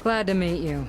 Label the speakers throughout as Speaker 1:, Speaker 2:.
Speaker 1: Glad to meet you.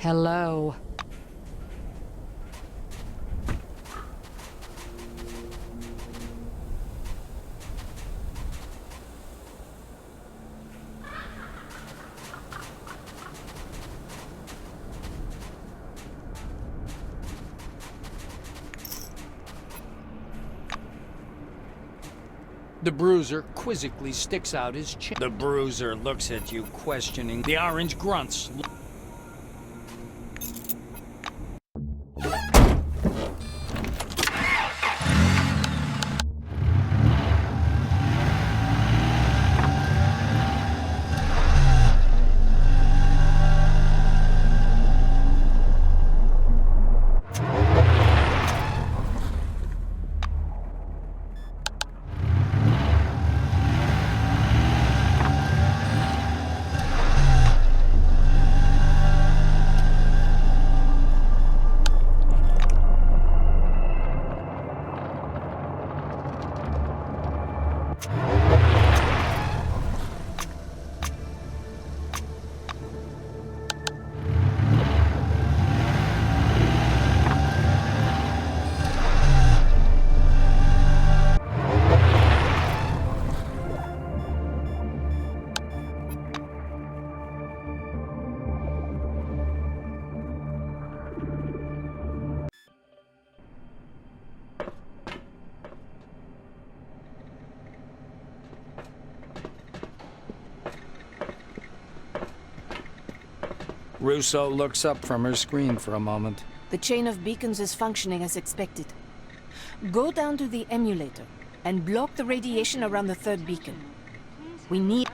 Speaker 1: Hello.
Speaker 2: The bruiser quizzically sticks out his chin. The bruiser looks at you, questioning. The orange grunts. Russo looks up from her screen for a moment.
Speaker 3: The chain of beacons is functioning as expected. Go down to the emulator and block the radiation around the third beacon. We need...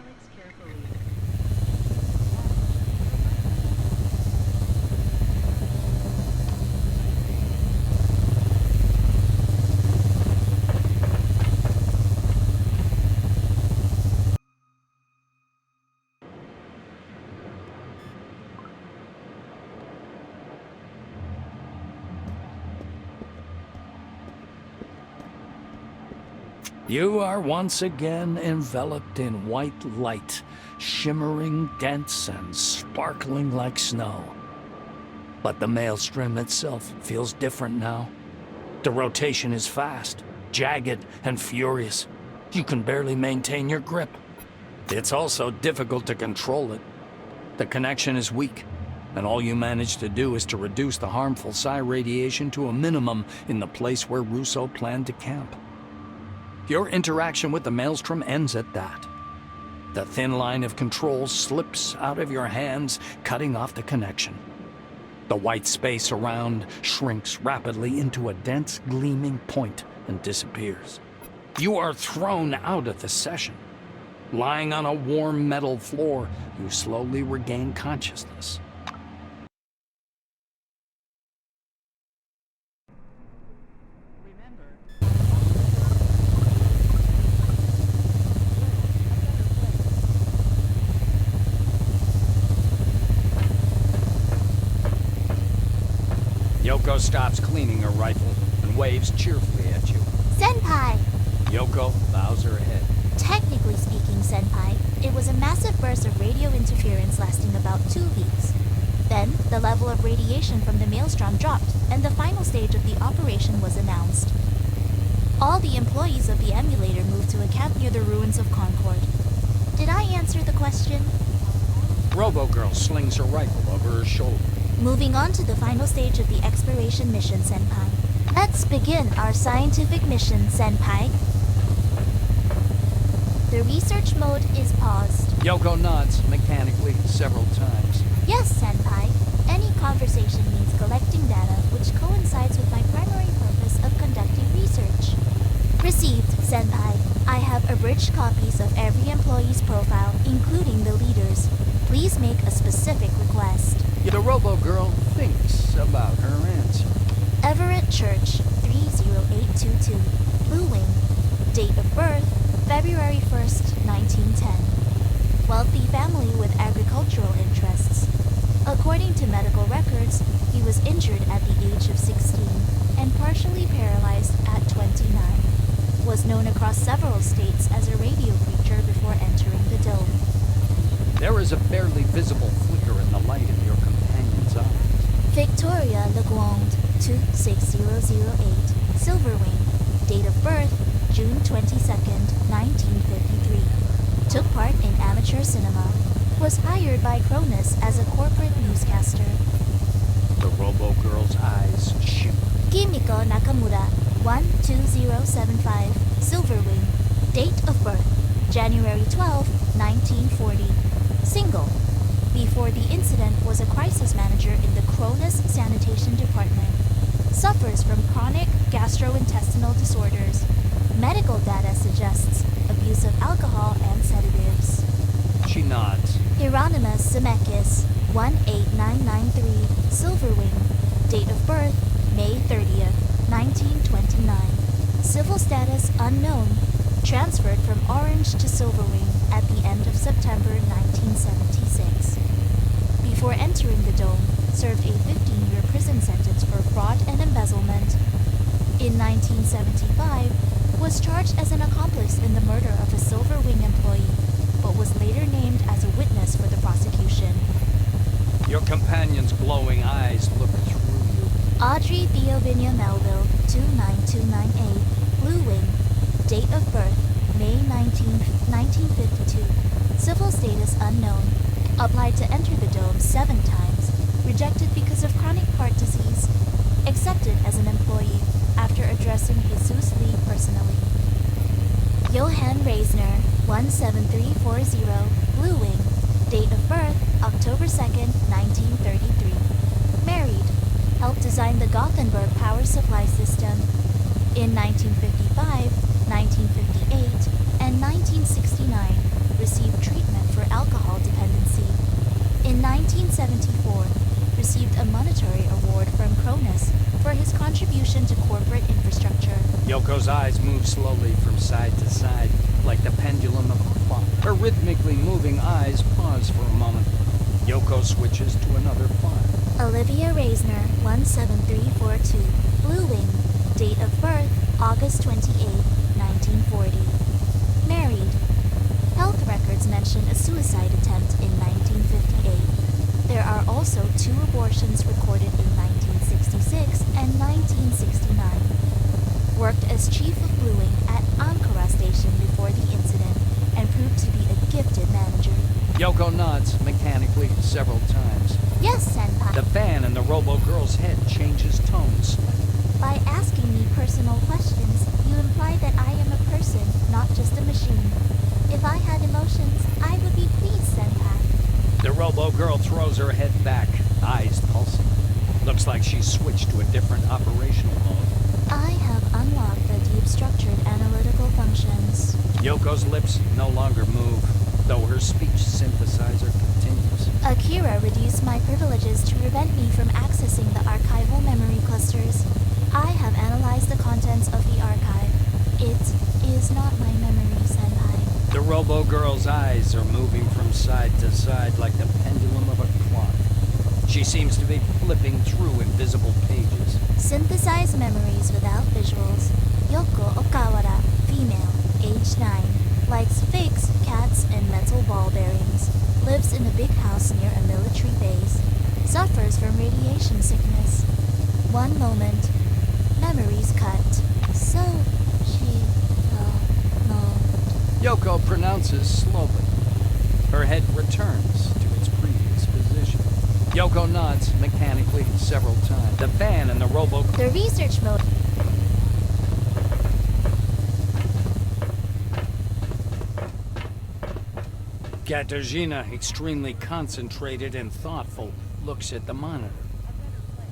Speaker 2: You are once again enveloped in white light, shimmering dense and sparkling like snow. But the Maelstrom itself feels different now. The rotation is fast, jagged, and furious. You can barely maintain your grip. It's also difficult to control it. The connection is weak, and all you manage to do is to reduce the harmful psi radiation to a minimum in the place where Russo planned to camp. Your interaction with the Maelstrom ends at that. The thin line of control slips out of your hands, cutting off the connection. The white space around shrinks rapidly into a dense, gleaming point and disappears. You are thrown out of the session. Lying on a warm metal floor, you slowly regain consciousness. Yoko stops cleaning her rifle and waves cheerfully at you.
Speaker 1: Senpai!
Speaker 2: Yoko bows her head.
Speaker 1: Technically speaking, Senpai, it was a massive burst of radio interference lasting about 2 weeks. Then, the level of radiation from the Maelstrom dropped, and the final stage of the operation was announced. All the employees of the emulator moved to a camp near the ruins of Concord. Did I answer the question?
Speaker 2: Robo-Girl slings her rifle over her shoulder.
Speaker 1: Moving on to the final stage of the exploration mission, Senpai. Let's begin our scientific mission, Senpai. The research mode is paused.
Speaker 2: Yoko nods mechanically several times.
Speaker 1: Yes, Senpai. Any conversation means collecting data which coincides with my primary purpose of conducting research. Received, Senpai. I have abridged copies of every employee's profile, including the leaders. Please make a specific request.
Speaker 2: The Robo-Girl thinks about her answer.
Speaker 1: Everett Church, 30822, Blue Wing. Date of birth, February 1st, 1910. Wealthy family with agricultural interests. According to medical records, he was injured at the age of 16 and partially paralyzed at 29. Was known across several states as a radio preacher before entering the dome.
Speaker 2: There is a barely visible flicker in the light in your companion's eyes.
Speaker 1: Victoria Legrand, 26008, Silverwing. Date of birth, June 22nd, 1953. Took part in amateur cinema. Was hired by Cronus as a corporate newscaster.
Speaker 2: The Robo-Girl's eyes shimmer.
Speaker 1: Kimiko Nakamura, 12075, Silverwing. Date of birth, January 12, 1940. Single. Before the incident was a crisis manager in the Cronus Sanitation Department. Suffers from chronic gastrointestinal disorders. Medical data suggests abuse of alcohol and sedatives.
Speaker 2: She nods.
Speaker 1: Hieronymus Zemeckis, 18993, Silverwing. Date of birth, May 30th, 1929. Civil status unknown. Transferred from Orange to Silverwing at the end of September 1976. Before entering the dome, served a 15-year prison sentence for fraud and embezzlement. In 1975, was charged as an accomplice in the murder of a Silverwing employee, but was later named as a witness for the prosecution.
Speaker 2: Your companion's glowing eyes look through you.
Speaker 1: Audrey Theovinia Melville, 29298, Blue Wing. Date of birth, May 19, 1952. Civil status unknown. Applied to enter the dome 7 times. Rejected because of chronic heart disease. Accepted as an employee after addressing Jesus Lee personally. Johann Reisner, 17340, Blue Wing. Date of birth, October 2nd, 1933. Married. Helped design the Gothenburg power supply system. In 1955, 1958, and 1969, received treatment for alcohol dependency. In 1974, received a monetary award from Cronus for his contribution to corporate infrastructure.
Speaker 2: Yoko's eyes move slowly from side to side, like the pendulum of a clock. Her rhythmically moving eyes pause for a moment. Yoko switches to another file.
Speaker 1: Olivia Reisner, 17342, Blue Wing. Date of birth, August 28, 1940. Married. Health records mention a suicide attempt in 1958. There are also 2 abortions recorded in 1966 and 1969. Worked as chief of bluing at Ankara station before the incident and proved to be a gifted manager.
Speaker 2: Yoko nods mechanically several times.
Speaker 1: Yes, Senpai.
Speaker 2: The fan in the robo-girl's head changes tones.
Speaker 1: By asking me personal questions, you imply that I am a person, not just a machine. If I had emotions, I would be pleased, Senpai.
Speaker 2: The robo-girl throws her head back, eyes pulsing. Looks like she's switched to a different operational mode.
Speaker 1: I have unlocked the deep structured analytical functions.
Speaker 2: Yoko's lips no longer move, though her speech synthesizer continues.
Speaker 1: Akira reduced my privileges to prevent me from accessing the archival memory clusters. I have analyzed the contents of the archive. It is not my memory, Senpai.
Speaker 2: The robo-girl's eyes are moving from side to side like the pendulum of a clock. She seems to be flipping through invisible pages.
Speaker 1: Synthesized memories without visuals. Yoko Okawara, female, age 9. Likes figs, cats, and metal ball bearings. Lives in a big house near a military base. Suffers from radiation sickness. One moment. Memories cut. So, she... no.
Speaker 2: Yoko pronounces slowly. Her head returns to its previous position. Yoko nods mechanically several times. The fan in the robo...
Speaker 1: The research mode...
Speaker 2: Katarzyna, extremely concentrated and thoughtful, looks at the monitor.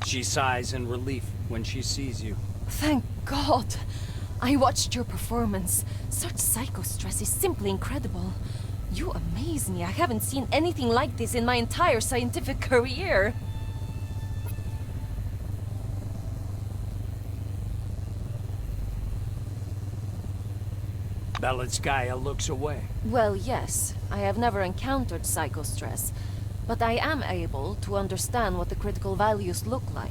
Speaker 2: She sighs in relief when she sees you.
Speaker 3: Thank God! I watched your performance. Such psychostress is simply incredible. You amaze me. I haven't seen anything like this in my entire scientific career.
Speaker 2: Belitskaya looks away.
Speaker 3: Well, yes. I have never encountered psychostress, but I am able to understand what the critical values look like.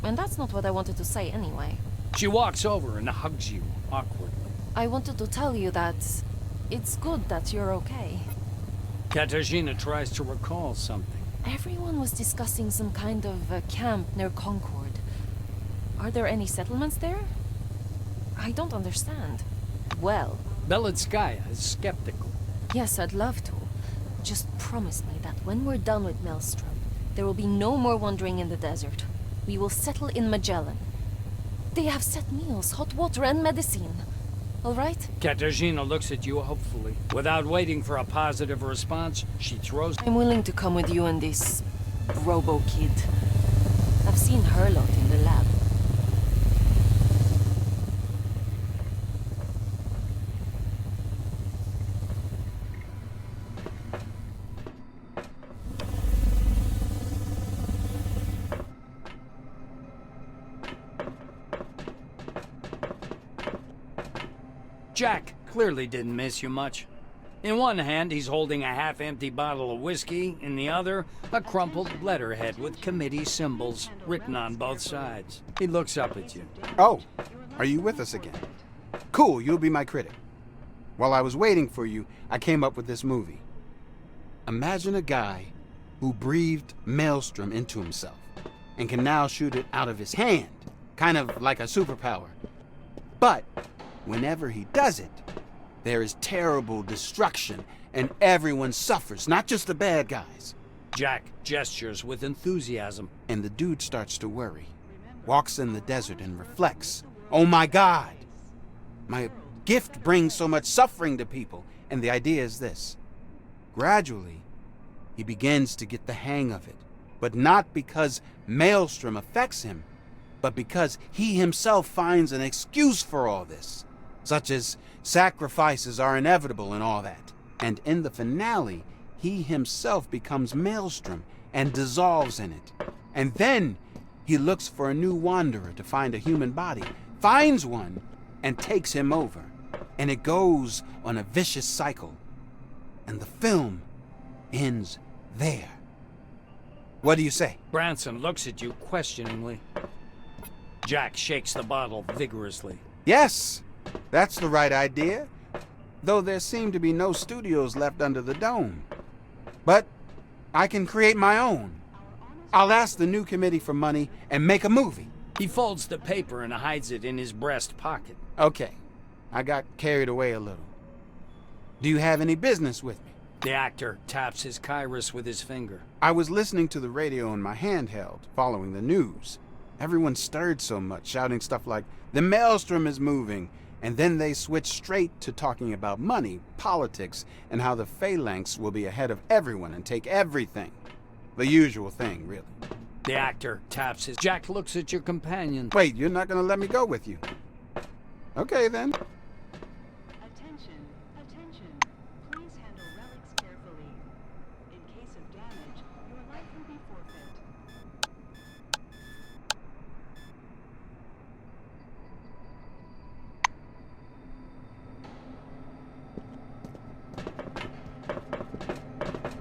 Speaker 3: And that's not what I wanted to say anyway.
Speaker 2: She walks over and hugs you awkwardly.
Speaker 3: I wanted to tell you that it's good that you're okay.
Speaker 2: Katarzyna tries to recall something.
Speaker 3: Everyone was discussing some kind of camp near Concord. Are there any settlements there? I don't understand. Well...
Speaker 2: Belitskaya is skeptical.
Speaker 3: Yes, I'd love to. Just promise me that when we're done with Maelstrom, there will be no more wandering in the desert. We will settle in Magellan. They have set meals, hot water, and medicine. All right?
Speaker 2: Katarzyna looks at you hopefully. Without waiting for a positive response, she throws...
Speaker 3: I'm willing to come with you and this... robo-kid. I've seen her lot in the lab.
Speaker 2: Jack clearly didn't miss you much. In one hand, he's holding a half-empty bottle of whiskey. In the other, a crumpled letterhead with committee symbols written on both sides. He looks up at you.
Speaker 4: Oh, are you with us again? Cool, you'll be my critic. While I was waiting for you, I came up with this movie. Imagine a guy who breathed Maelstrom into himself and can now shoot it out of his hand, kind of like a superpower. But whenever he does it, there is terrible destruction and everyone suffers, not just the bad guys.
Speaker 2: Jack gestures with enthusiasm.
Speaker 4: And the dude starts to worry, walks in the desert and reflects. Oh my God! My gift brings so much suffering to people. And the idea is this. Gradually, he begins to get the hang of it. But not because Maelstrom affects him, but because he himself finds an excuse for all this. Such as sacrifices are inevitable and all that. And in the finale, he himself becomes Maelstrom and dissolves in it. And then he looks for a new wanderer to find a human body, finds one, and takes him over. And it goes on a vicious cycle. And the film ends there. What do you say?
Speaker 2: Branson looks at you questioningly. Jack shakes the bottle vigorously.
Speaker 4: Yes, that's the right idea. Though there seem to be no studios left under the dome. But I can create my own. I'll ask the new committee for money and make a movie.
Speaker 2: He folds the paper and hides it in his breast pocket.
Speaker 4: Okay, I got carried away a little. Do you have any business with me?
Speaker 2: The actor taps his kairos with his finger.
Speaker 4: I was listening to the radio in my handheld, following the news. Everyone stirred so much, shouting stuff like, "The Maelstrom is moving," and then they switched straight to talking about money, politics, and how the Phalanx will be ahead of everyone and take everything. The usual thing, really.
Speaker 2: The actor taps his... Jack looks at your companion.
Speaker 4: Wait, you're not gonna let me go with you? Okay, then.
Speaker 5: Attention, attention. Please handle relics carefully. In case of damage, your life will be forfeit.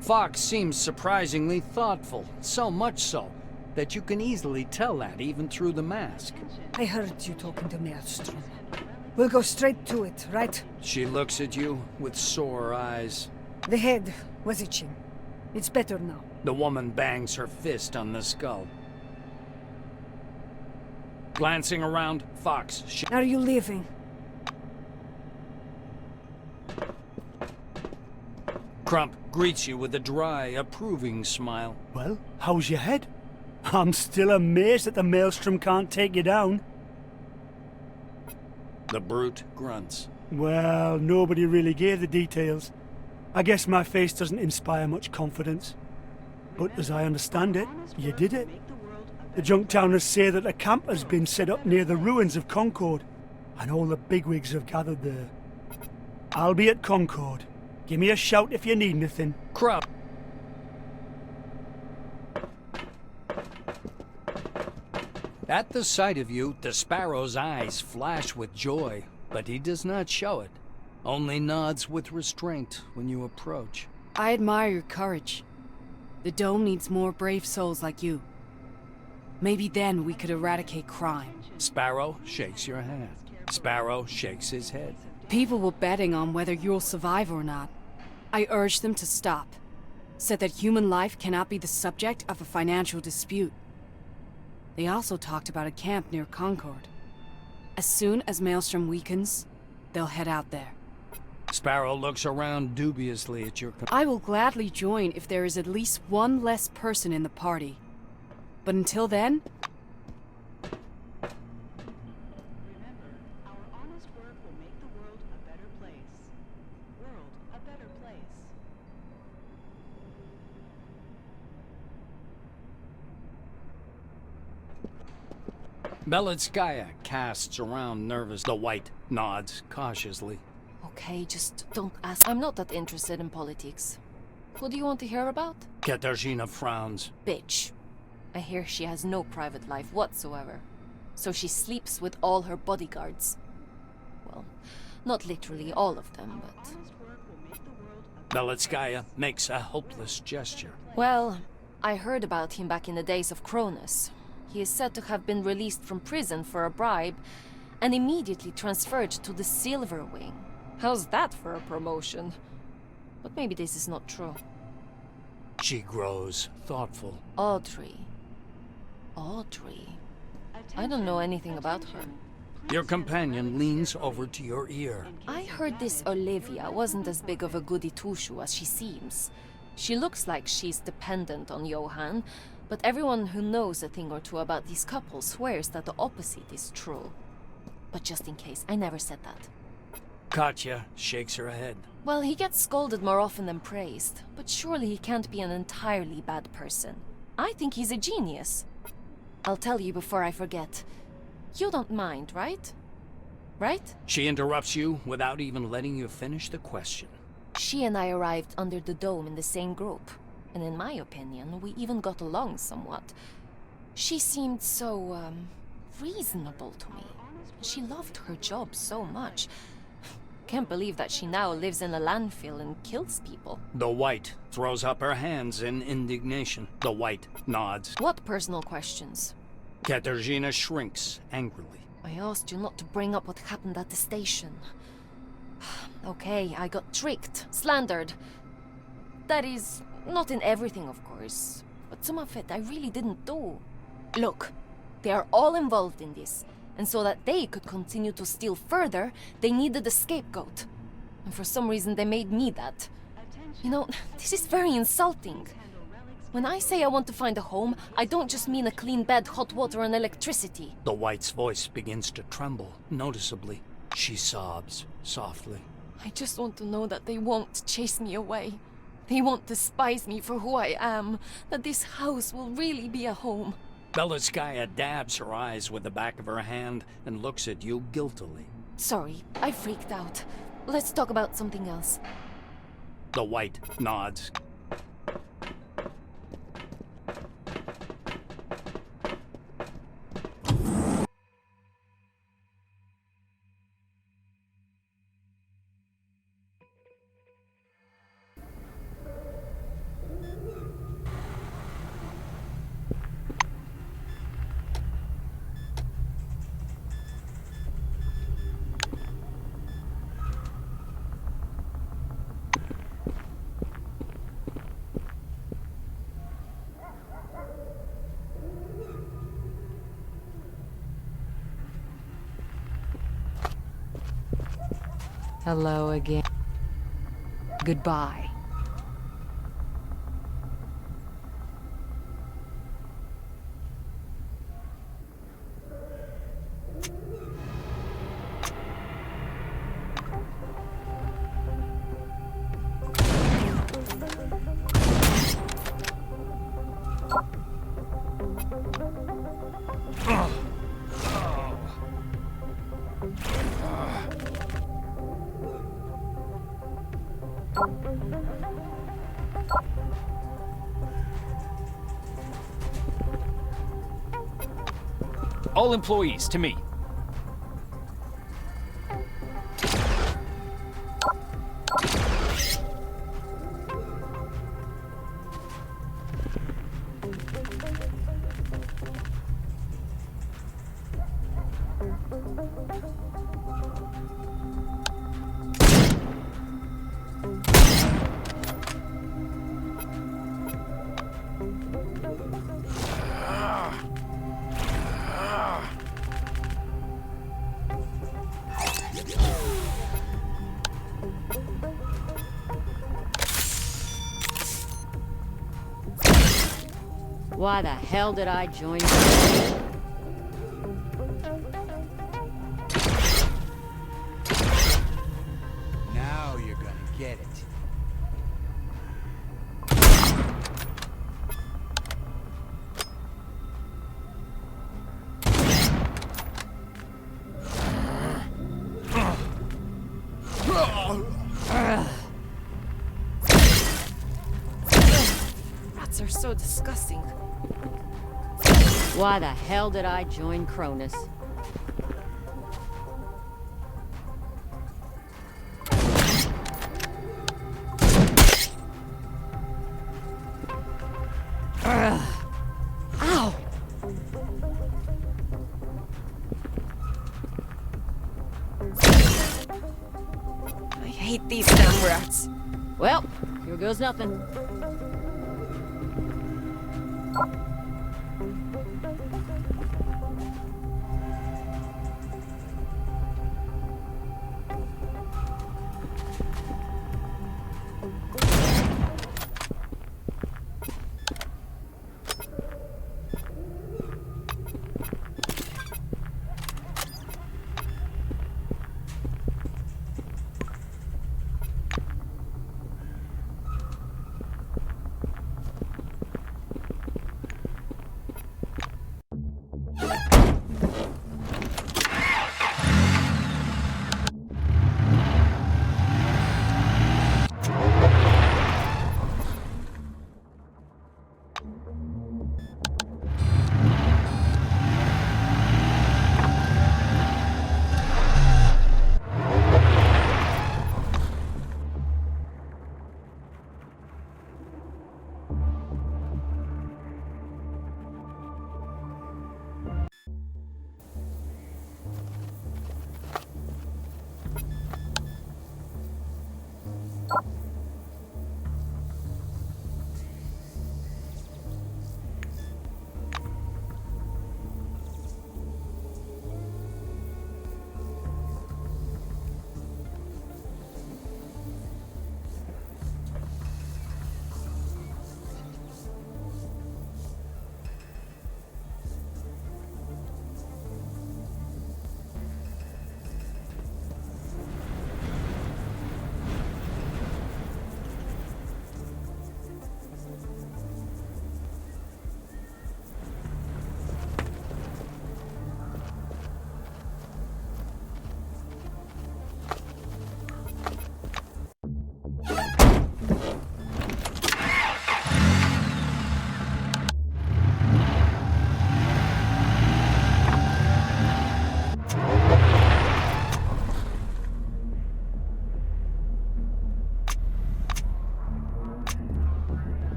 Speaker 2: Fox seems surprisingly thoughtful, so much so that you can easily tell that even through the mask.
Speaker 6: I heard you talking to Maelstrom. We'll go straight to it, right?
Speaker 2: She looks at you with sore eyes.
Speaker 6: The head was itching. It's better now.
Speaker 2: The woman bangs her fist on the skull. Glancing around, Fox...
Speaker 6: Are you leaving?
Speaker 2: Crump greets you with a dry, approving smile.
Speaker 7: Well, how's your head? I'm still amazed that the Maelstrom can't take you down.
Speaker 2: The brute grunts.
Speaker 7: Well, nobody really gave the details. I guess my face doesn't inspire much confidence. But as I understand it, you did it. The Junktowners say that a camp has been set up near the ruins of Concord, and all the bigwigs have gathered there. I'll be at Concord. Give me a shout if you need anything.
Speaker 2: Crump. At the sight of you, the Sparrow's eyes flash with joy, but he does not show it. Only nods with restraint when you approach.
Speaker 8: I admire your courage. The Dome needs more brave souls like you. Maybe then we could eradicate crime.
Speaker 2: Sparrow shakes your hand. Sparrow shakes his head.
Speaker 8: People were betting on whether you'll survive or not. I urged them to stop. Said that human life cannot be the subject of a financial dispute. They also talked about a camp near Concord. As soon as Maelstrom weakens, they'll head out there.
Speaker 2: Sparrow looks around dubiously at your...
Speaker 8: I will gladly join if there is at least one less person in the party. But until then...
Speaker 5: Remember, our honest work will make the world a better place. World a better place.
Speaker 2: Belitskaya casts around nervous. The White nods cautiously.
Speaker 3: Okay, just don't ask. I'm not that interested in politics. Who do you want to hear about?
Speaker 2: Katarzyna frowns.
Speaker 3: Bitch. I hear she has no private life whatsoever. So she sleeps with all her bodyguards. Well, not literally all of them, but...
Speaker 5: Honest work will make the world a better
Speaker 2: Belitskaya makes a hopeless gesture.
Speaker 3: Well, I heard about him back in the days of Cronus. He is said to have been released from prison for a bribe and immediately transferred to the Silver Wing. How's that for a promotion? But maybe this is not true.
Speaker 2: She grows thoughtful.
Speaker 3: Audrey. I don't know anything about her.
Speaker 2: Your companion leans over to your ear.
Speaker 3: I heard this Olivia wasn't as big of a goody two-shoe as she seems. She looks like she's dependent on Johann, but everyone who knows a thing or two about these couples swears that the opposite is true. But just in case, I never said that.
Speaker 2: Katya shakes her head.
Speaker 3: Well, he gets scolded more often than praised, but surely he can't be an entirely bad person. I think he's a genius. I'll tell you before I forget. You don't mind, right? Right?
Speaker 2: She interrupts you without even letting you finish the question.
Speaker 3: She and I arrived under the dome in the same group, and in my opinion, we even got along somewhat. She seemed so, reasonable to me. She loved her job so much. Can't believe that she now lives in a landfill and kills people.
Speaker 2: The White throws up her hands in indignation. The White nods.
Speaker 3: What personal questions?
Speaker 2: Katarzyna shrinks angrily.
Speaker 3: I asked you not to bring up what happened at the station. Okay, I got tricked, slandered. That is Not in everything, of course, but some of it I really didn't do. Look, they are all involved in this, and so that they could continue to steal further, they needed a scapegoat. And for some reason they made me that. You know, this is very insulting. When I say I want to find a home, I don't just mean a clean bed, hot water, and electricity.
Speaker 2: The White's voice begins to tremble, noticeably. She sobs softly.
Speaker 3: I just want to know that they won't chase me away. They won't despise me for who I am. That this house will really be a home.
Speaker 2: Belitskaya dabs her eyes with the back of her hand and looks at you guiltily.
Speaker 3: Sorry, I freaked out. Let's talk about something else.
Speaker 2: The White nods.
Speaker 8: Hello again. Goodbye.
Speaker 9: All employees, to me.
Speaker 10: Why the hell did I join?
Speaker 4: Now you're gonna get it.
Speaker 3: Rats are so disgusting.
Speaker 10: Why the hell did I join Cronus?
Speaker 3: Ow! I hate these damn rats.
Speaker 10: Well, here goes nothing.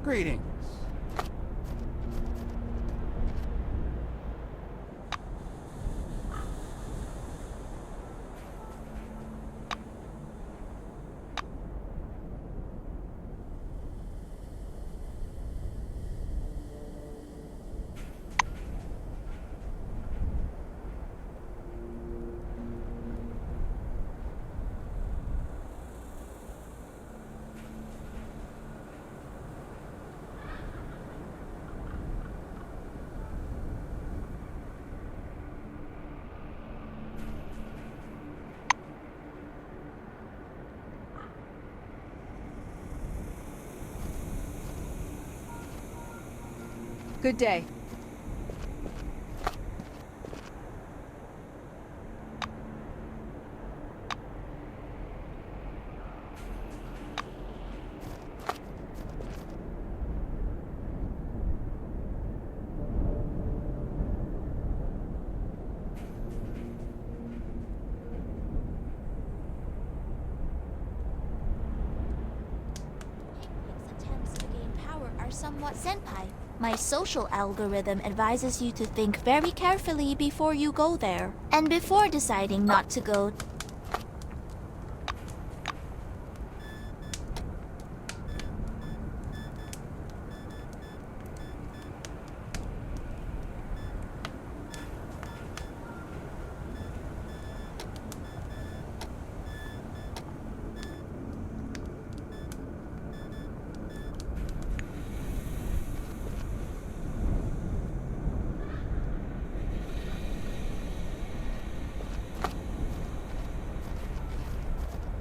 Speaker 4: Greetings.
Speaker 8: Good day.
Speaker 1: Attempts to gain power are somewhat senpai. My social algorithm advises you to think very carefully before you go there. And before deciding not to go,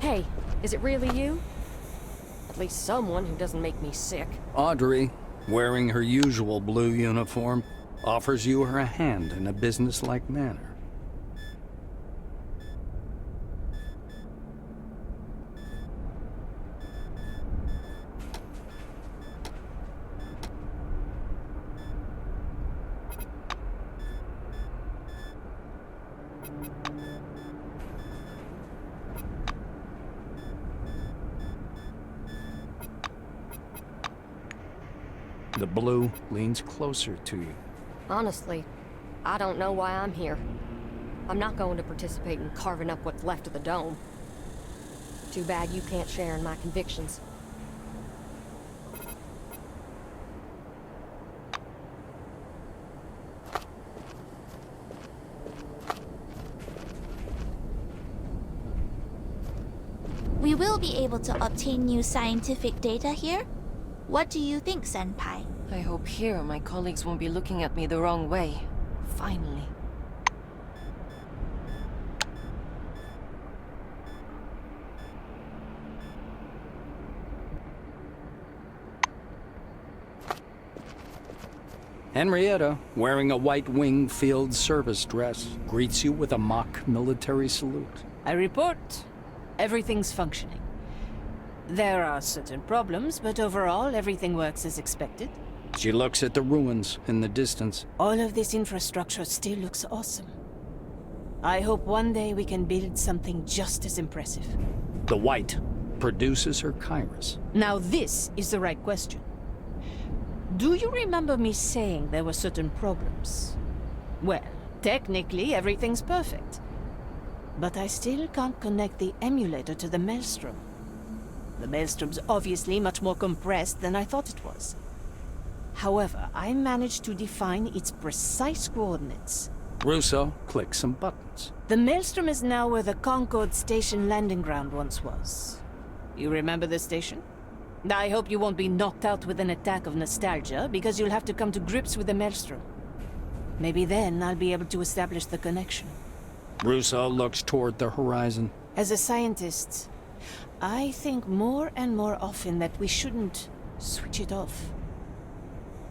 Speaker 10: Hey, is it really you? At least someone who doesn't make me sick.
Speaker 2: Audrey, wearing her usual blue uniform, offers you her hand in a businesslike manner. The blue leans closer to you.
Speaker 10: Honestly, I don't know why I'm here. I'm not going to participate in carving up what's left of the dome. Too bad you can't share in my convictions.
Speaker 1: we will be able to obtain new scientific data here. What do you think, Senpai?
Speaker 3: I hope here my colleagues won't be looking at me the wrong way. Finally.
Speaker 2: Henrietta, wearing a white wing field service dress, greets you with a mock military salute.
Speaker 6: I report. Everything's functioning. There are certain problems, but overall everything works as expected.
Speaker 2: She looks at the ruins in the distance.
Speaker 6: All of this infrastructure still looks awesome. I hope one day we can build something just as impressive.
Speaker 2: The white produces her Kairos.
Speaker 6: Now this is the right question. Do you remember me saying there were certain problems? Well, technically everything's perfect. But I still can't connect the emulator to the Maelstrom. The Maelstrom's obviously much more compressed than I thought it was. However, I managed to define its precise coordinates.
Speaker 2: Russo clicks some buttons.
Speaker 6: The Maelstrom is now where the Concord Station landing ground once was. You remember the station? I hope you won't be knocked out with an attack of nostalgia, because you'll have to come to grips with the Maelstrom. Maybe then I'll be able to establish the connection.
Speaker 2: Russo looks toward the horizon.
Speaker 6: As a scientist, I think more and more often that we shouldn't switch it off.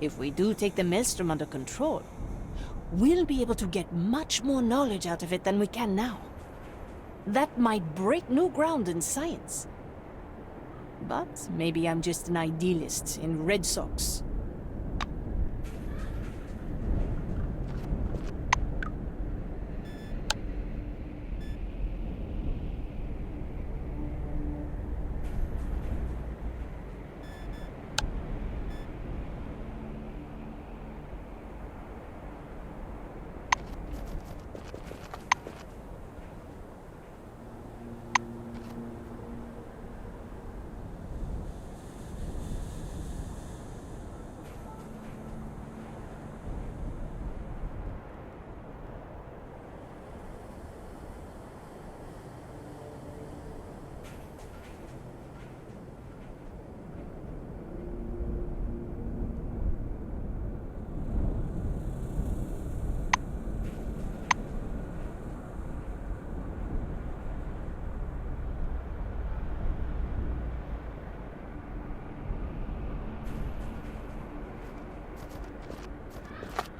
Speaker 6: If we do take the Maelstrom under control, we'll be able to get much more knowledge out of it than we can now. That might break new ground in science. But maybe I'm just an idealist in Red Sox.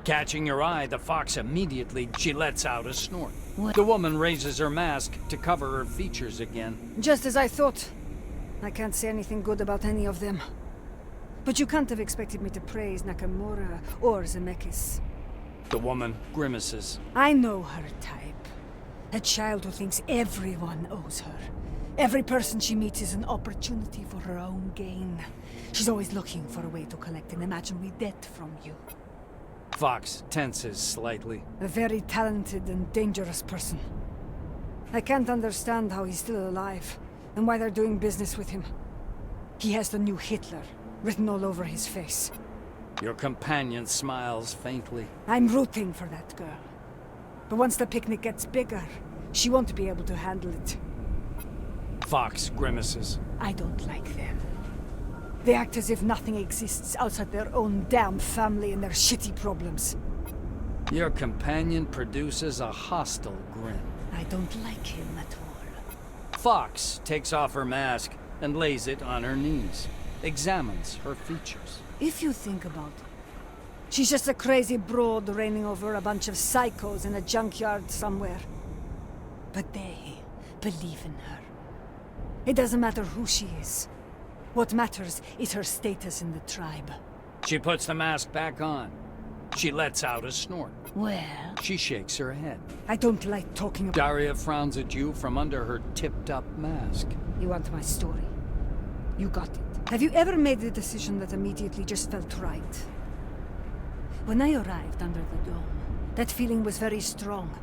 Speaker 2: Catching your eye, the fox immediately she lets out a snort. The woman raises her mask to cover her features again.
Speaker 11: Just as I thought. I can't say anything good about any of them. But you can't have expected me to praise Nakamura or Zemeckis.
Speaker 2: The woman grimaces.
Speaker 11: I know her type. A child who thinks everyone owes her. Every person she meets is an opportunity for her own gain. She's always looking for a way to collect an imaginary debt from you.
Speaker 2: Fox tenses slightly.
Speaker 11: A very talented and dangerous person. I can't understand how he's still alive, and why they're doing business with him. He has the new Hitler written all over his face.
Speaker 2: Your companion smiles faintly.
Speaker 11: I'm rooting for that girl. But once the picnic gets bigger, she won't be able to handle it.
Speaker 2: Fox grimaces.
Speaker 11: I don't like them. They act as if nothing exists outside their own damn family and their shitty problems.
Speaker 2: Your companion produces a hostile grin.
Speaker 11: I don't like him at all.
Speaker 2: Fox takes off her mask and lays it on her knees. Examines her features.
Speaker 11: If you think about it, she's just a crazy broad reigning over a bunch of psychos in a junkyard somewhere. But they believe in her. It doesn't matter who she is. What matters is her status in the tribe.
Speaker 2: She puts the mask back on. She lets out a snort.
Speaker 11: Well,
Speaker 2: She shakes her head.
Speaker 11: I don't like talking about...
Speaker 2: Daria frowns at you from under her tipped-up mask.
Speaker 11: You want my story? You got it. Have you ever made the decision that immediately just felt right? When I arrived under the dome, that feeling was very strong.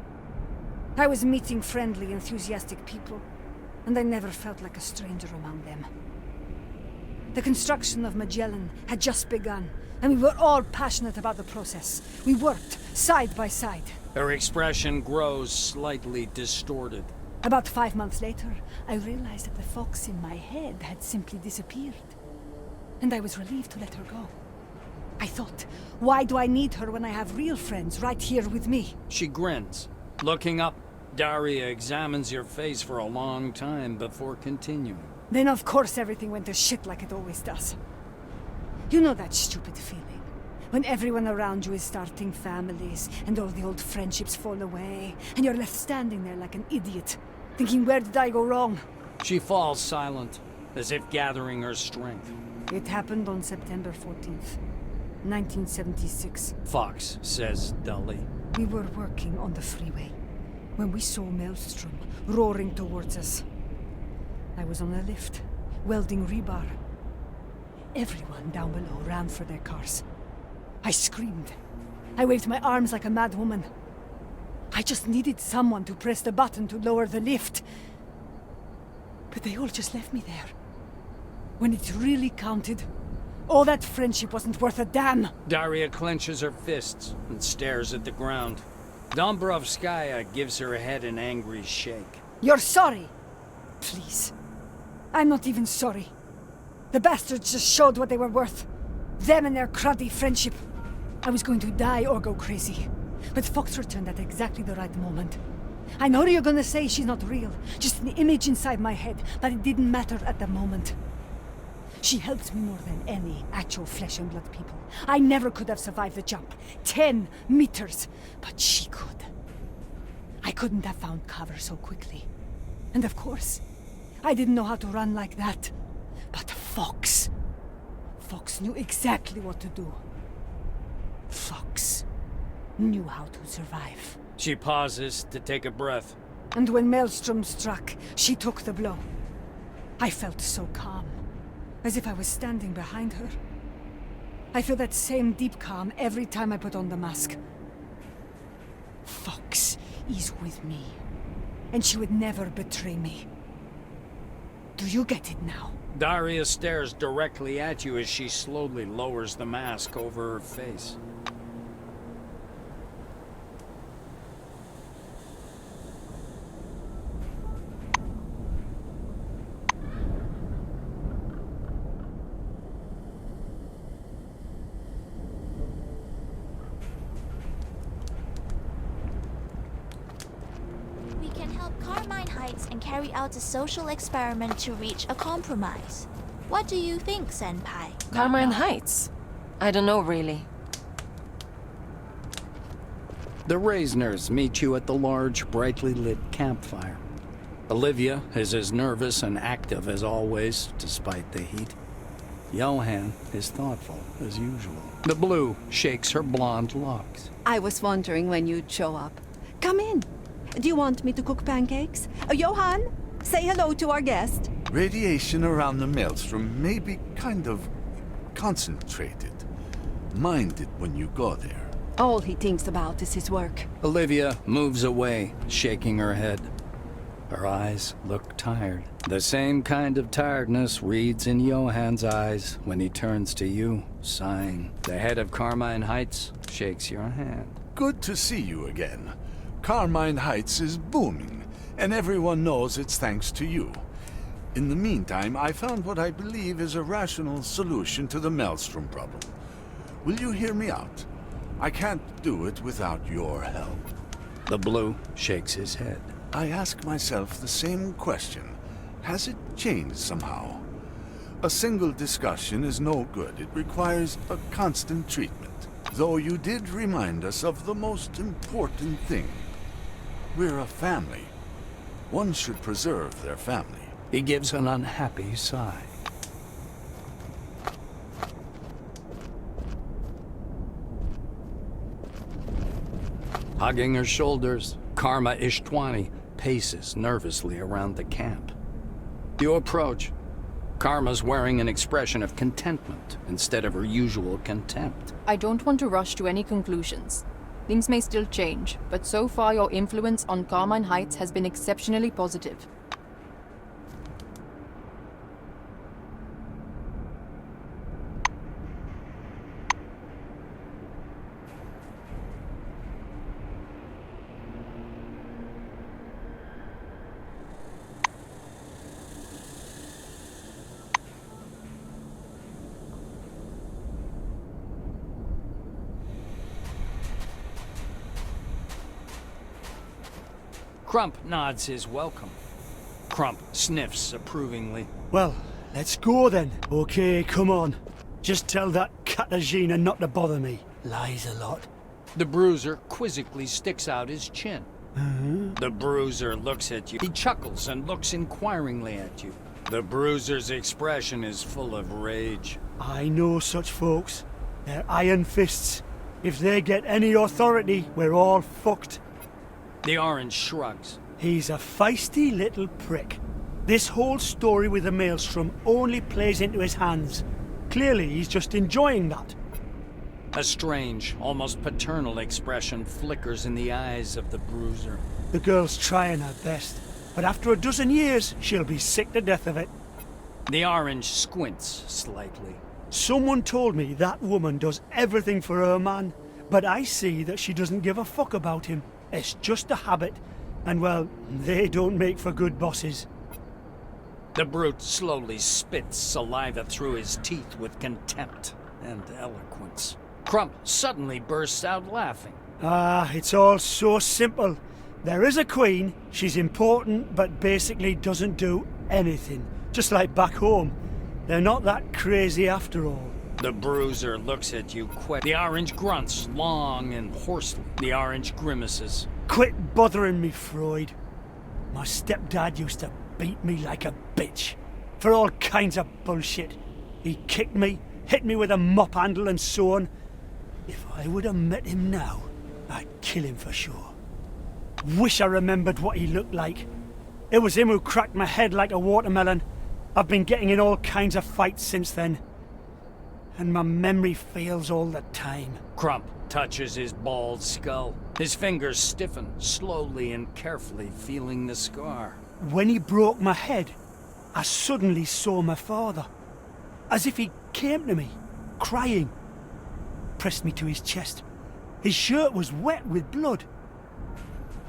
Speaker 11: I was meeting friendly, enthusiastic people, and I never felt like a stranger among them. The construction of Magellan had just begun, and we were all passionate about the process. We worked side by side.
Speaker 2: Her expression grows slightly distorted.
Speaker 11: About 5 months later, I realized that the fox in my head had simply disappeared. And I was relieved to let her go. I thought, why do I need her when I have real friends right here with me?
Speaker 2: She grins. Looking up, Daria examines your face for a long time before continuing.
Speaker 11: Then of course everything went to shit like it always does. You know that stupid feeling, when everyone around you is starting families, and all the old friendships fall away, and you're left standing there like an idiot, thinking, where did I go wrong?
Speaker 2: She falls silent, as if gathering her strength.
Speaker 11: It happened on September 14th, 1976.
Speaker 2: Fox says dully.
Speaker 11: We were working on the freeway, when we saw Maelstrom roaring towards us. I was on a lift, welding rebar. Everyone down below ran for their cars. I screamed. I waved my arms like a mad woman. I just needed someone to press the button to lower the lift. But they all just left me there. When it really counted, All that friendship wasn't worth a damn.
Speaker 2: Daria clenches her fists and stares at the ground. Dombrovskaya gives her head an angry shake.
Speaker 11: You're sorry? Please. I'm not even sorry. The bastards just showed what they were worth. Them and their cruddy friendship. I was going to die or go crazy. But Fox returned at exactly the right moment. I know you're gonna say she's not real, just an image inside my head, but it didn't matter at the moment. She helped me more than any actual flesh and blood people. I never could have survived the jump. 10 meters. But she could. I couldn't have found cover so quickly. And of course, I didn't know how to run like that. But Fox knew exactly what to do. Fox knew how to survive.
Speaker 2: She pauses to take a breath.
Speaker 11: And when Maelstrom struck, she took the blow. I felt so calm, as if I was standing behind her. I feel that same deep calm every time I put on the mask. Fox is with me, and she would never betray me. Do you get it now?
Speaker 2: Daria stares directly at you as she slowly lowers the mask over her face.
Speaker 1: We can help Carmine Heights and carry out a social experiment to reach a compromise. What do you think, Senpai?
Speaker 3: Carmine Heights? I don't know, really.
Speaker 2: The Reisners meet you at the large, brightly lit campfire. Olivia is as nervous and active as always, despite the heat. Johan is thoughtful, as usual. The Blue shakes her blonde locks.
Speaker 12: I was wondering when you'd show up. Come in. Do you want me to cook pancakes? Johan, say hello to our guest.
Speaker 13: Radiation around the Maelstrom may be kind of concentrated. Mind it when you go there.
Speaker 12: All he thinks about is his work.
Speaker 2: Olivia moves away, shaking her head. Her eyes look tired. The same kind of tiredness reads in Johan's eyes when he turns to you, sighing. The head of Carmine Heights shakes your hand.
Speaker 13: Good to see you again. Carmine Heights is booming, and everyone knows it's thanks to you. In the meantime, I found what I believe is a rational solution to the Maelstrom problem. Will you hear me out? I can't do it without your help.
Speaker 2: The Blue shakes his head.
Speaker 13: I ask myself the same question. Has it changed somehow? A single discussion is no good. It requires a constant treatment. Though you did remind us of the most important thing. We're a family. One should preserve their family.
Speaker 2: He gives an unhappy sigh. Hugging her shoulders, Karma Ishtwani paces nervously around the camp. You approach. Karma's wearing an expression of contentment instead of her usual contempt.
Speaker 14: I don't want to rush to any conclusions. Things may still change, but so far your influence on Carmine Heights has been exceptionally positive.
Speaker 2: Crump nods his welcome. Crump sniffs approvingly.
Speaker 7: Well, let's go then. Okay, come on. Just tell that Katarzyna not to bother me. Lies a lot.
Speaker 2: The Bruiser quizzically sticks out his chin. The Bruiser looks at you. He chuckles and looks inquiringly at you. The Bruiser's expression is full of rage.
Speaker 7: I know such folks. They're iron fists. If they get any authority, we're all fucked.
Speaker 2: The Orange shrugs.
Speaker 7: He's a feisty little prick. This whole story with the Maelstrom only plays into his hands. Clearly, he's just enjoying that.
Speaker 2: A strange, almost paternal expression flickers in the eyes of the Bruiser.
Speaker 7: The girl's trying her best, but after a dozen years, she'll be sick to death of it.
Speaker 2: The Orange squints slightly.
Speaker 7: Someone told me that woman does everything for her man, but I see that she doesn't give a fuck about him. It's just a habit, and well, they don't make for good bosses.
Speaker 2: The brute slowly spits saliva through his teeth with contempt and eloquence. Crump suddenly bursts out laughing.
Speaker 7: Ah, it's all so simple. There is a queen, she's important, but basically doesn't do anything. Just like back home. They're not that crazy after all.
Speaker 2: The bruiser looks at you quick. The orange grunts long and hoarsely. The orange grimaces.
Speaker 7: Quit bothering me, Freud. My stepdad used to beat me like a bitch. For all kinds of bullshit. He kicked me, hit me with a mop handle and so on. If I would have met him now, I'd kill him for sure. Wish I remembered what he looked like. It was him who cracked my head like a watermelon. I've been getting in all kinds of fights since then. And my memory fails all the time.
Speaker 2: Crump touches his bald skull. His fingers stiffen, slowly and carefully feeling the scar.
Speaker 7: When he broke my head, I suddenly saw my father. As if he came to me, crying. Pressed me to his chest. His shirt was wet with blood.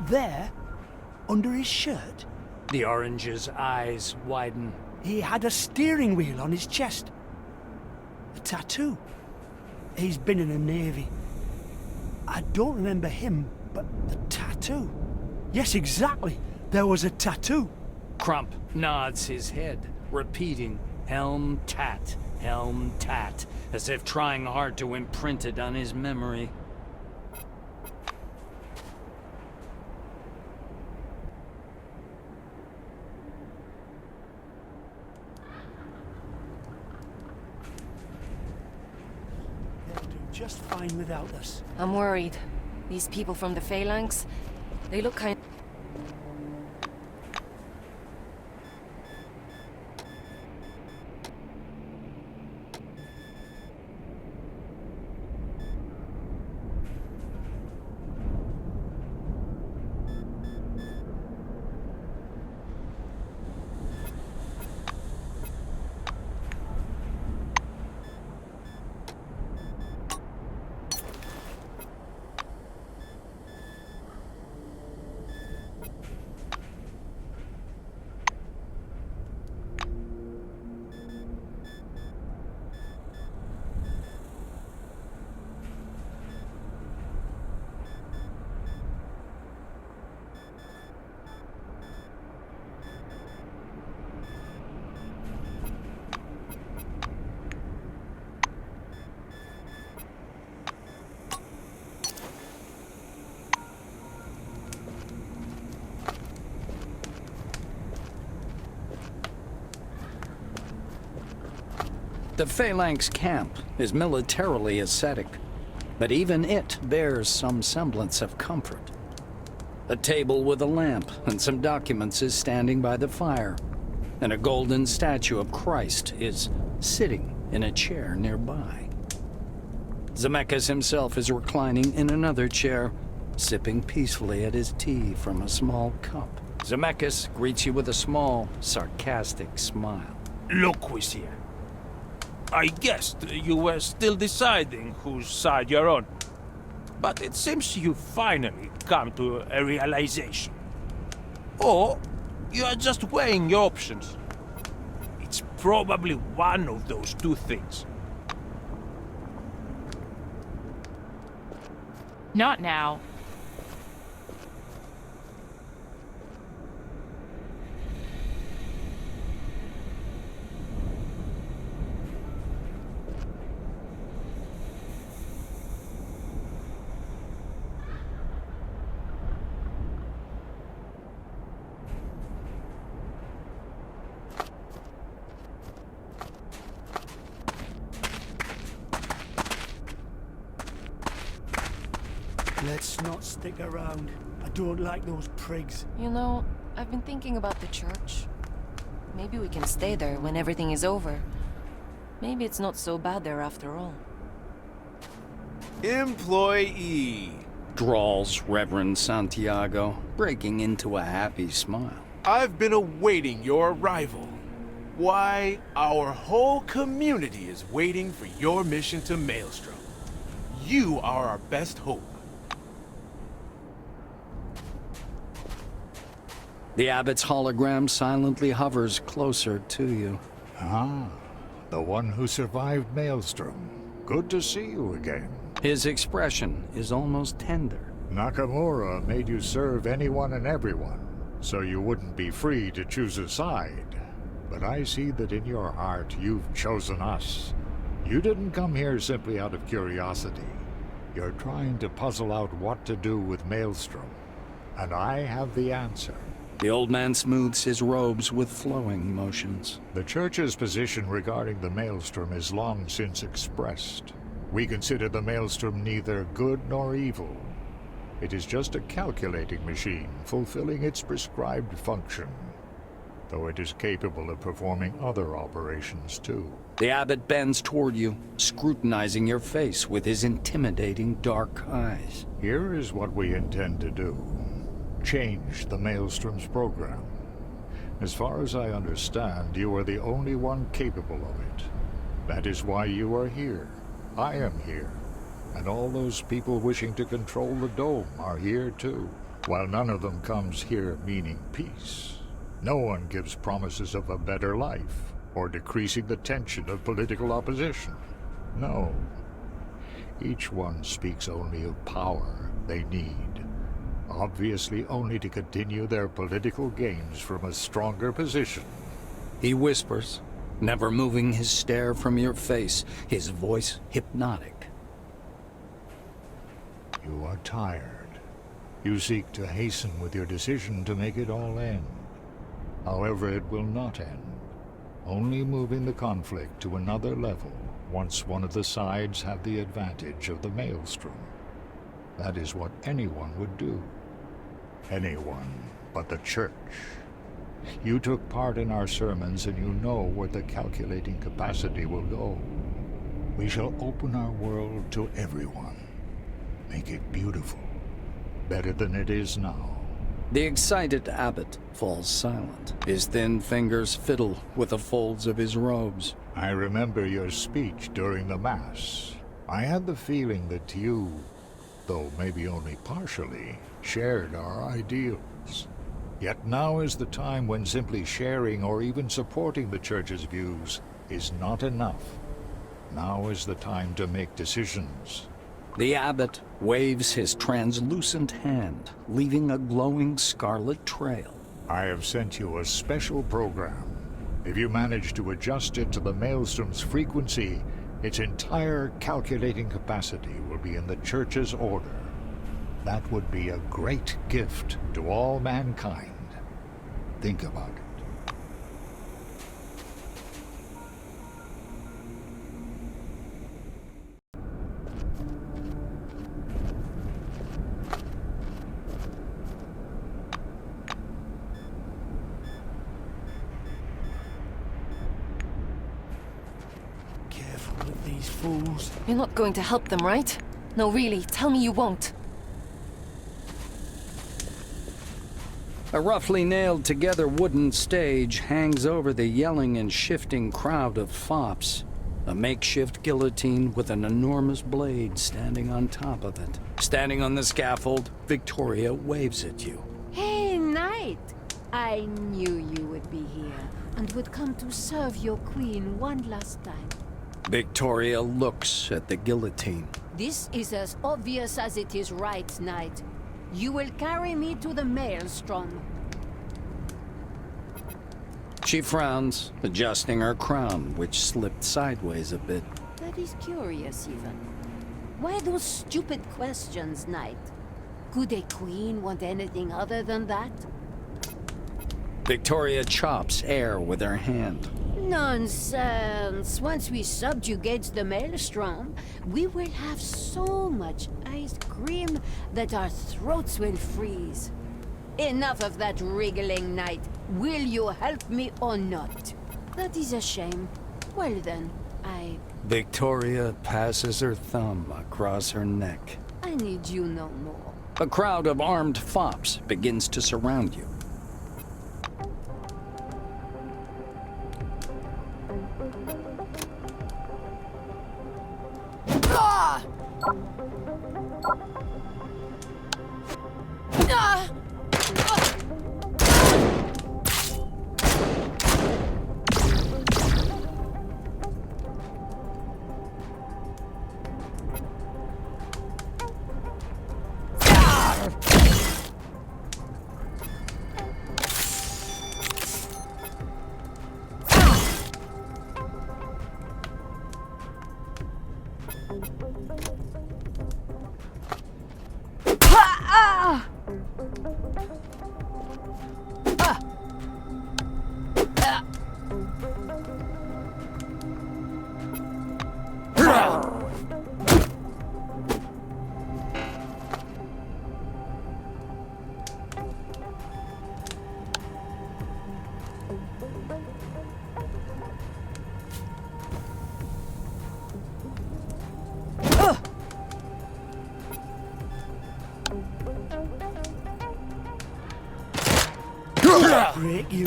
Speaker 7: There, under his shirt,
Speaker 2: The orange's eyes widen.
Speaker 7: he had a steering wheel on his chest. A tattoo. He's been in the Navy. I don't remember him, but the tattoo. Yes, exactly. There was a tattoo.
Speaker 2: Crump nods his head, repeating helm tat, as if trying hard to imprint it on his memory.
Speaker 7: They'll do just fine without us.
Speaker 3: I'm worried. These people from the Phalanx, they look kind...
Speaker 2: The Phalanx camp is militarily ascetic, but even it bears some semblance of comfort. A table with a lamp and some documents is standing by the fire, and a golden statue of Christ is sitting in a chair nearby. Zemeckis himself is reclining in another chair, sipping peacefully at his tea from a small cup. Zemeckis greets you with a small, sarcastic smile.
Speaker 15: Look, Wizir. I guessed you were still deciding whose side you're on. But it seems you've finally come to a realization. Or you are just weighing your options. It's probably one of those two things.
Speaker 14: Not now.
Speaker 7: Let's not stick around. I don't like those prigs.
Speaker 3: You know, I've been thinking about the church. Maybe we can stay there when everything is over. Maybe it's not so bad there after all.
Speaker 16: Employee,
Speaker 2: Drawls Reverend Santiago, breaking into a happy smile.
Speaker 16: I've been awaiting your arrival. Why, our whole community is waiting for your mission to Maelstrom. You are our best hope.
Speaker 2: The abbot's hologram silently hovers closer to you.
Speaker 17: Ah, the one who survived Maelstrom. Good to see you again.
Speaker 2: His expression is almost tender.
Speaker 17: Nakamura made you serve anyone and everyone, so you wouldn't be free to choose a side. But I see that in your heart you've chosen us. You didn't come here simply out of curiosity. You're trying to puzzle out what to do with Maelstrom. And I have the answer.
Speaker 2: The old man smooths his robes with flowing motions.
Speaker 17: The Church's position regarding the Maelstrom is long since expressed. We consider the Maelstrom neither good nor evil. It is just a calculating machine, fulfilling its prescribed function. Though it is capable of performing other operations too.
Speaker 2: The abbot bends toward you, scrutinizing your face with his intimidating dark eyes.
Speaker 17: Here is what we intend to do. Change the Maelstrom's program. As far as I understand, you are the only one capable of it. That is why you are here. I am here. And all those people wishing to control the Dome are here too. While none of them comes here meaning peace. No one gives promises of a better life, or decreasing the tension of political opposition. No. Each one speaks only of power they need, obviously only to continue their political gains from a stronger position.
Speaker 2: He whispers, never moving his stare from your face, his voice hypnotic.
Speaker 17: You are tired. You seek to hasten with your decision to make it all end. However, it will not end, only moving the conflict to another level once one of the sides have the advantage of the Maelstrom. That is what anyone would do. Anyone but the Church. You took part in our sermons and you know where the calculating capacity will go. We shall open our world to everyone. Make it beautiful. Better than it is now.
Speaker 2: The excited abbot falls silent. His thin fingers fiddle with the folds of his robes.
Speaker 17: I remember your speech during the Mass. I had the feeling that you, though maybe only partially, shared our ideals. Yet now is the time when simply sharing or even supporting the Church's views is not enough. Now is the time to make decisions.
Speaker 2: The abbot waves his translucent hand, leaving a glowing scarlet trail.
Speaker 17: I have sent you a special program. If you manage to adjust it to the Maelstrom's frequency, its entire calculating capacity will be in the Church's order. That would be a great gift to all mankind. Think about it.
Speaker 7: Fools.
Speaker 3: You're not going to help them, right? No, really, tell me you won't.
Speaker 2: A roughly nailed together wooden stage hangs over the yelling and shifting crowd of fops. A makeshift guillotine with an enormous blade standing on top of it. Standing on the scaffold, Victoria waves at you.
Speaker 18: Hey, Knight! I knew you would be here and would come to serve your queen one last time.
Speaker 2: Victoria looks at the guillotine.
Speaker 18: This is as obvious as it is right, Knight. You will carry me to the Maelstrom.
Speaker 2: She frowns, adjusting her crown, which slipped sideways a bit.
Speaker 18: That is curious, even. Why those stupid questions, Knight? Could a queen want anything other than that?
Speaker 2: Victoria chops air with her hand.
Speaker 18: Nonsense! Once we subjugate the Maelstrom, we will have so much ice cream that our throats will freeze. Enough of that wriggling, Knight. Will you help me or not? That is a shame. Well then,
Speaker 2: Victoria passes her thumb across her neck.
Speaker 18: I need you no more.
Speaker 2: A crowd of armed fops begins to surround you.
Speaker 7: Break you.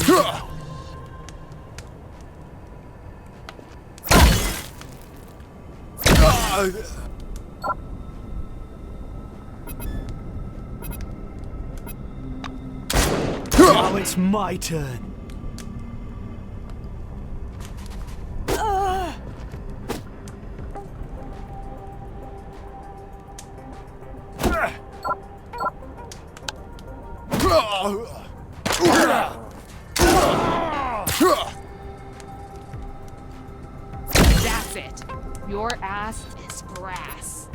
Speaker 7: Now it's my turn.
Speaker 14: That's it. Your ass is grass.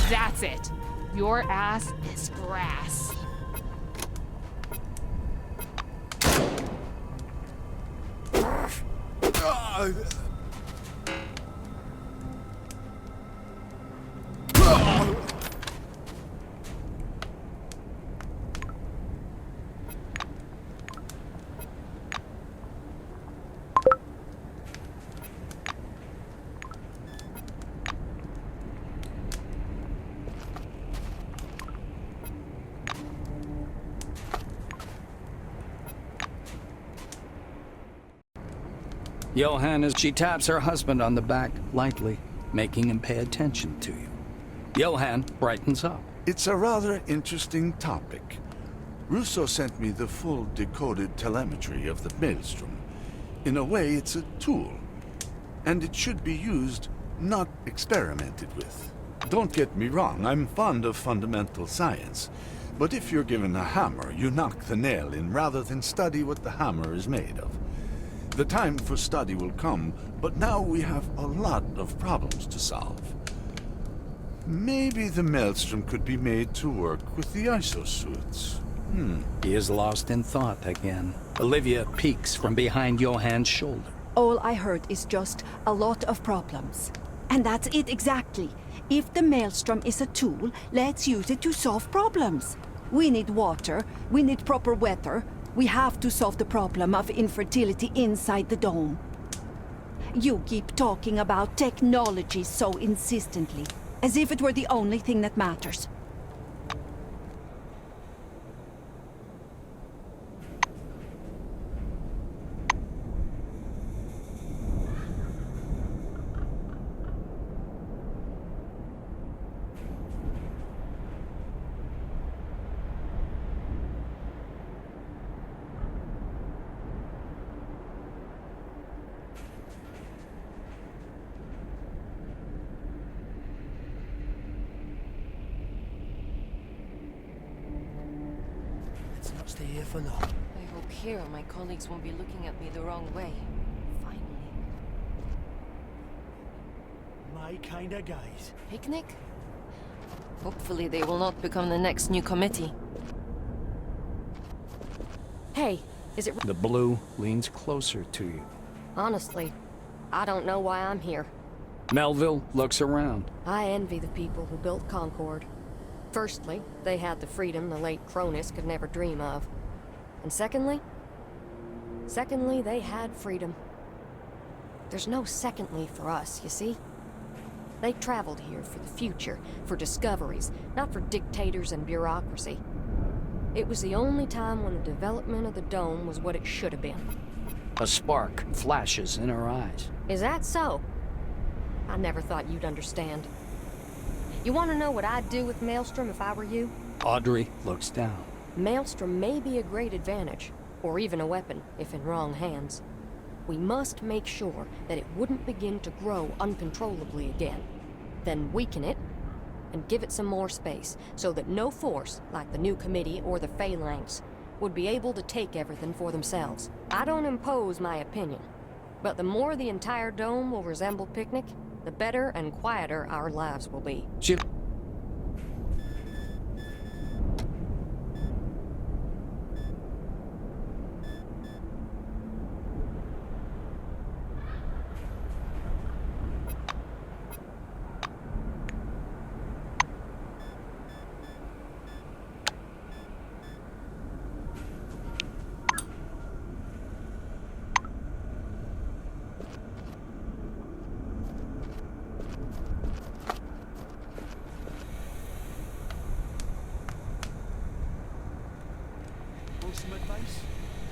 Speaker 14: That's it. Your ass is grass.
Speaker 2: Johann, as she taps her husband on the back lightly, making him pay attention to you. Johann brightens up.
Speaker 13: It's a rather interesting topic. Russo sent me the full decoded telemetry of the Maelstrom. In a way, it's a tool. And it should be used, not experimented with. Don't get me wrong, I'm fond of fundamental science. But if you're given a hammer, you knock the nail in rather than study what the hammer is made of. The time for study will come, but now we have a lot of problems to solve. Maybe the Maelstrom could be made to work with the isosuits.
Speaker 2: He is lost in thought again. Olivia peeks from behind Johann's shoulder.
Speaker 12: All I heard is just a lot of problems. And that's it exactly. If the Maelstrom is a tool, let's use it to solve problems. We need water, we need proper weather. We have to solve the problem of infertility inside the dome. You keep talking about technology so insistently, as if it were the only thing that matters.
Speaker 7: Stay here for long.
Speaker 3: I hope here my colleagues won't be looking at me the wrong way. Finally.
Speaker 7: My kind of guys.
Speaker 3: Picnic? Hopefully they will not become the next new committee. Hey, is it...
Speaker 2: The blue leans closer to you.
Speaker 10: Honestly, I don't know why I'm here.
Speaker 2: Melville looks around.
Speaker 10: I envy the people who built Concord. Firstly, they had the freedom the late Cronus could never dream of. And secondly, they had freedom. There's no secondly for us, you see? They traveled here for the future, for discoveries, not for dictators and bureaucracy. It was the only time when the development of the dome was what it should have been.
Speaker 2: A spark flashes in her eyes.
Speaker 10: Is that so? I never thought you'd understand. You want to know what I'd do with Maelstrom if I were you?
Speaker 2: Audrey looks down.
Speaker 10: Maelstrom may be a great advantage, or even a weapon, if in wrong hands. We must make sure that it wouldn't begin to grow uncontrollably again. Then weaken it, and give it some more space, so that no force, like the new committee or the Phalanx, would be able to take everything for themselves. I don't impose my opinion, but the more the entire dome will resemble Picnic, the better and quieter our lives will be.
Speaker 7: Some advice?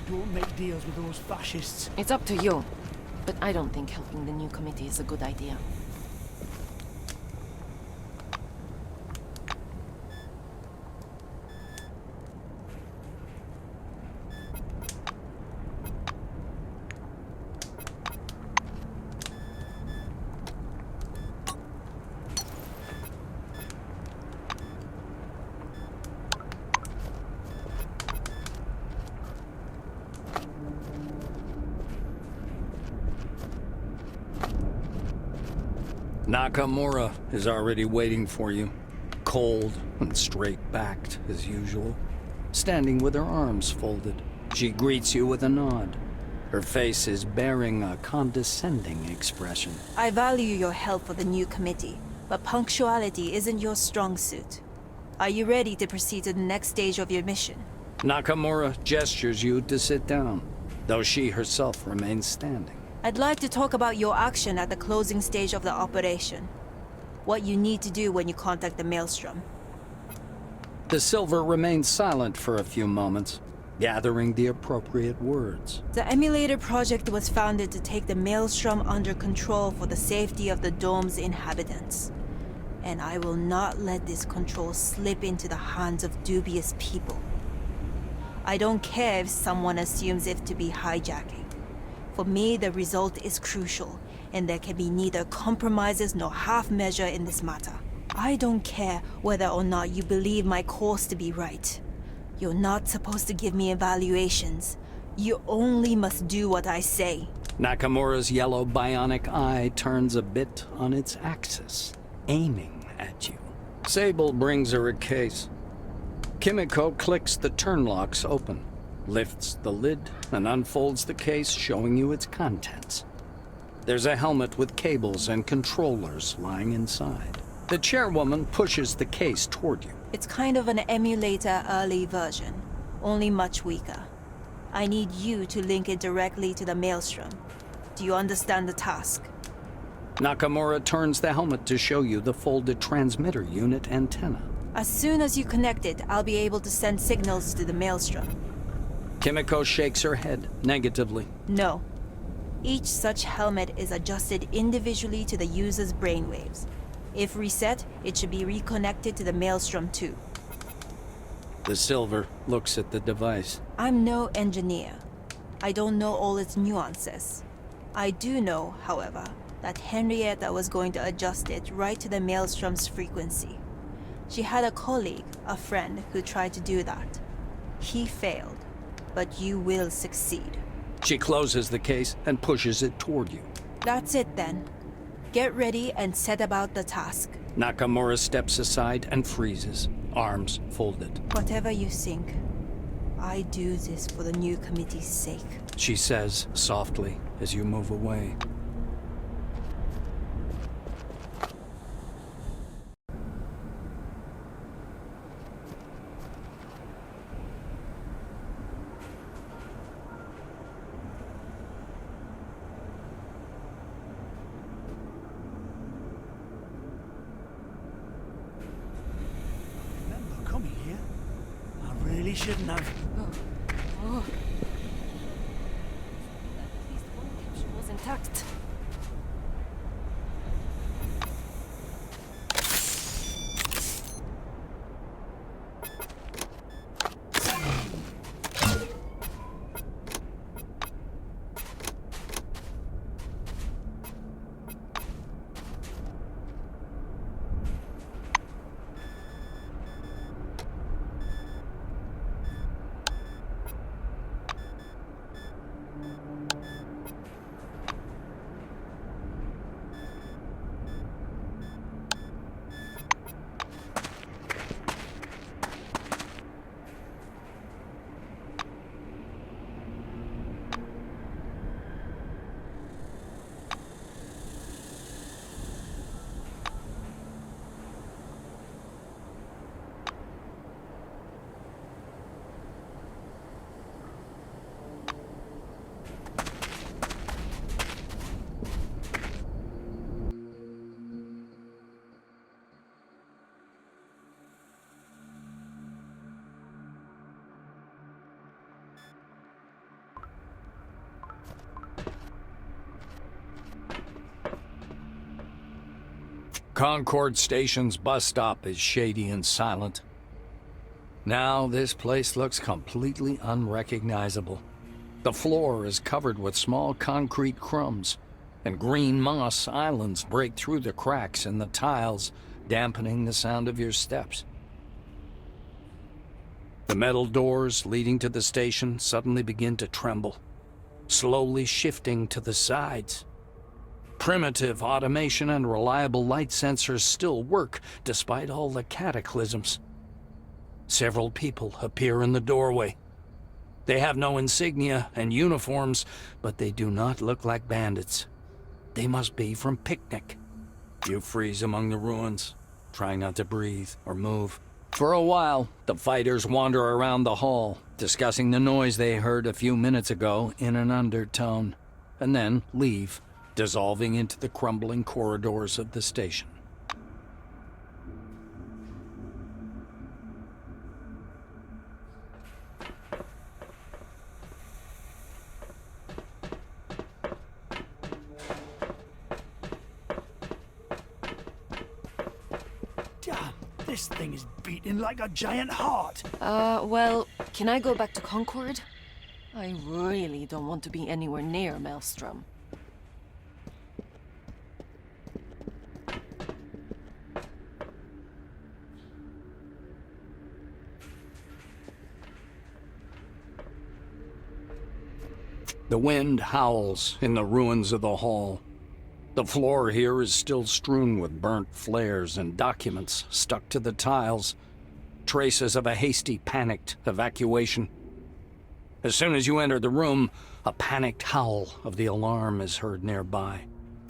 Speaker 7: Don't make deals with those fascists.
Speaker 3: It's up to you. But I don't think helping the new committee is a good idea.
Speaker 2: Nakamura is already waiting for you, cold and straight-backed as usual, standing with her arms folded. She greets you with a nod. Her face is bearing a condescending expression.
Speaker 19: I value your help for the new committee, but punctuality isn't your strong suit. Are you ready to proceed to the next stage of your mission?
Speaker 2: Nakamura gestures you to sit down, though she herself remains standing.
Speaker 19: I'd like to talk about your action at the closing stage of the operation. What you need to do when you contact the Maelstrom.
Speaker 2: The Silver remains silent for a few moments, gathering the appropriate words.
Speaker 19: The emulator project was founded to take the Maelstrom under control for the safety of the dome's inhabitants. And I will not let this control slip into the hands of dubious people. I don't care if someone assumes it to be hijacking. For me, the result is crucial, and there can be neither compromises nor half measure in this matter. I don't care whether or not you believe my course to be right. You're not supposed to give me evaluations. You only must do what I say.
Speaker 2: Nakamura's yellow bionic eye turns a bit on its axis, aiming at you. Sable brings her a case. Kimiko clicks the turn locks open, lifts the lid, and unfolds the case, showing you its contents. There's a helmet with cables and controllers lying inside. The chairwoman pushes the case toward you.
Speaker 19: It's kind of an emulator early version, only much weaker. I need you to link it directly to the Maelstrom. Do you understand the task?
Speaker 2: Nakamura turns the helmet to show you the folded transmitter unit antenna.
Speaker 19: As soon as you connect it, I'll be able to send signals to the Maelstrom.
Speaker 2: Kimiko shakes her head negatively.
Speaker 19: No. Each such helmet is adjusted individually to the user's brainwaves. If reset, it should be reconnected to the Maelstrom too.
Speaker 2: The Silver looks at the device.
Speaker 19: I'm no engineer. I don't know all its nuances. I do know, however, that Henrietta was going to adjust it right to the Maelstrom's frequency. She had a colleague, a friend, who tried to do that. He failed. But you will succeed.
Speaker 2: She closes the case and pushes it toward you.
Speaker 19: That's it then. Get ready and set about the task.
Speaker 2: Nakamura steps aside and freezes, arms folded.
Speaker 19: Whatever you think, I do this for the new committee's sake.
Speaker 2: She says softly as you move away.
Speaker 7: He shouldn't have.
Speaker 8: Oh. At least one capsule was intact.
Speaker 2: Concord Station's bus stop is shady and silent. Now this place looks completely unrecognizable. The floor is covered with small concrete crumbs, and green moss islands break through the cracks in the tiles, dampening the sound of your steps. The metal doors leading to the station suddenly begin to tremble, slowly shifting to the sides. Primitive automation and reliable light sensors still work despite all the cataclysms. Several people appear in the doorway. They have no insignia and uniforms, but they do not look like bandits. They must be from Picnic. You freeze among the ruins, trying not to breathe or move. For a while, the fighters wander around the hall, discussing the noise they heard a few minutes ago in an undertone, and then leave, dissolving into the crumbling corridors of the station.
Speaker 7: Damn, this thing is beating like a giant heart.
Speaker 3: Well, can I go back to Concord? I really don't want to be anywhere near Maelstrom.
Speaker 2: The wind howls in the ruins of the hall. The floor here is still strewn with burnt flares and documents stuck to the tiles, traces of a hasty, panicked evacuation. As soon as you enter the room, a panicked howl of the alarm is heard nearby.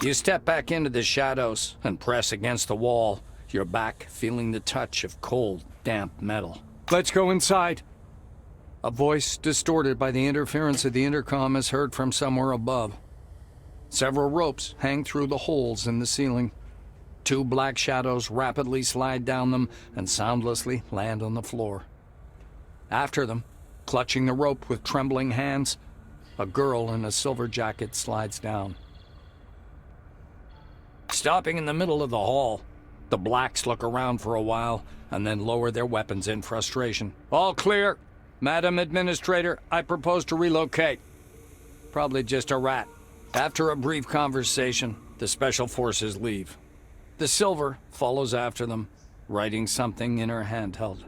Speaker 2: You step back into the shadows and press against the wall, your back feeling the touch of cold, damp metal. "Let's go inside." A voice distorted by the interference of the intercom is heard from somewhere above. Several ropes hang through the holes in the ceiling. Two black shadows rapidly slide down them and soundlessly land on the floor. After them, clutching the rope with trembling hands, a girl in a silver jacket slides down. Stopping in the middle of the hall, the blacks look around for a while and then lower their weapons in frustration. "All clear. Madam Administrator, I propose to relocate." Probably just a rat. After a brief conversation, the Special Forces leave. The Silver follows after them, writing something in her handheld.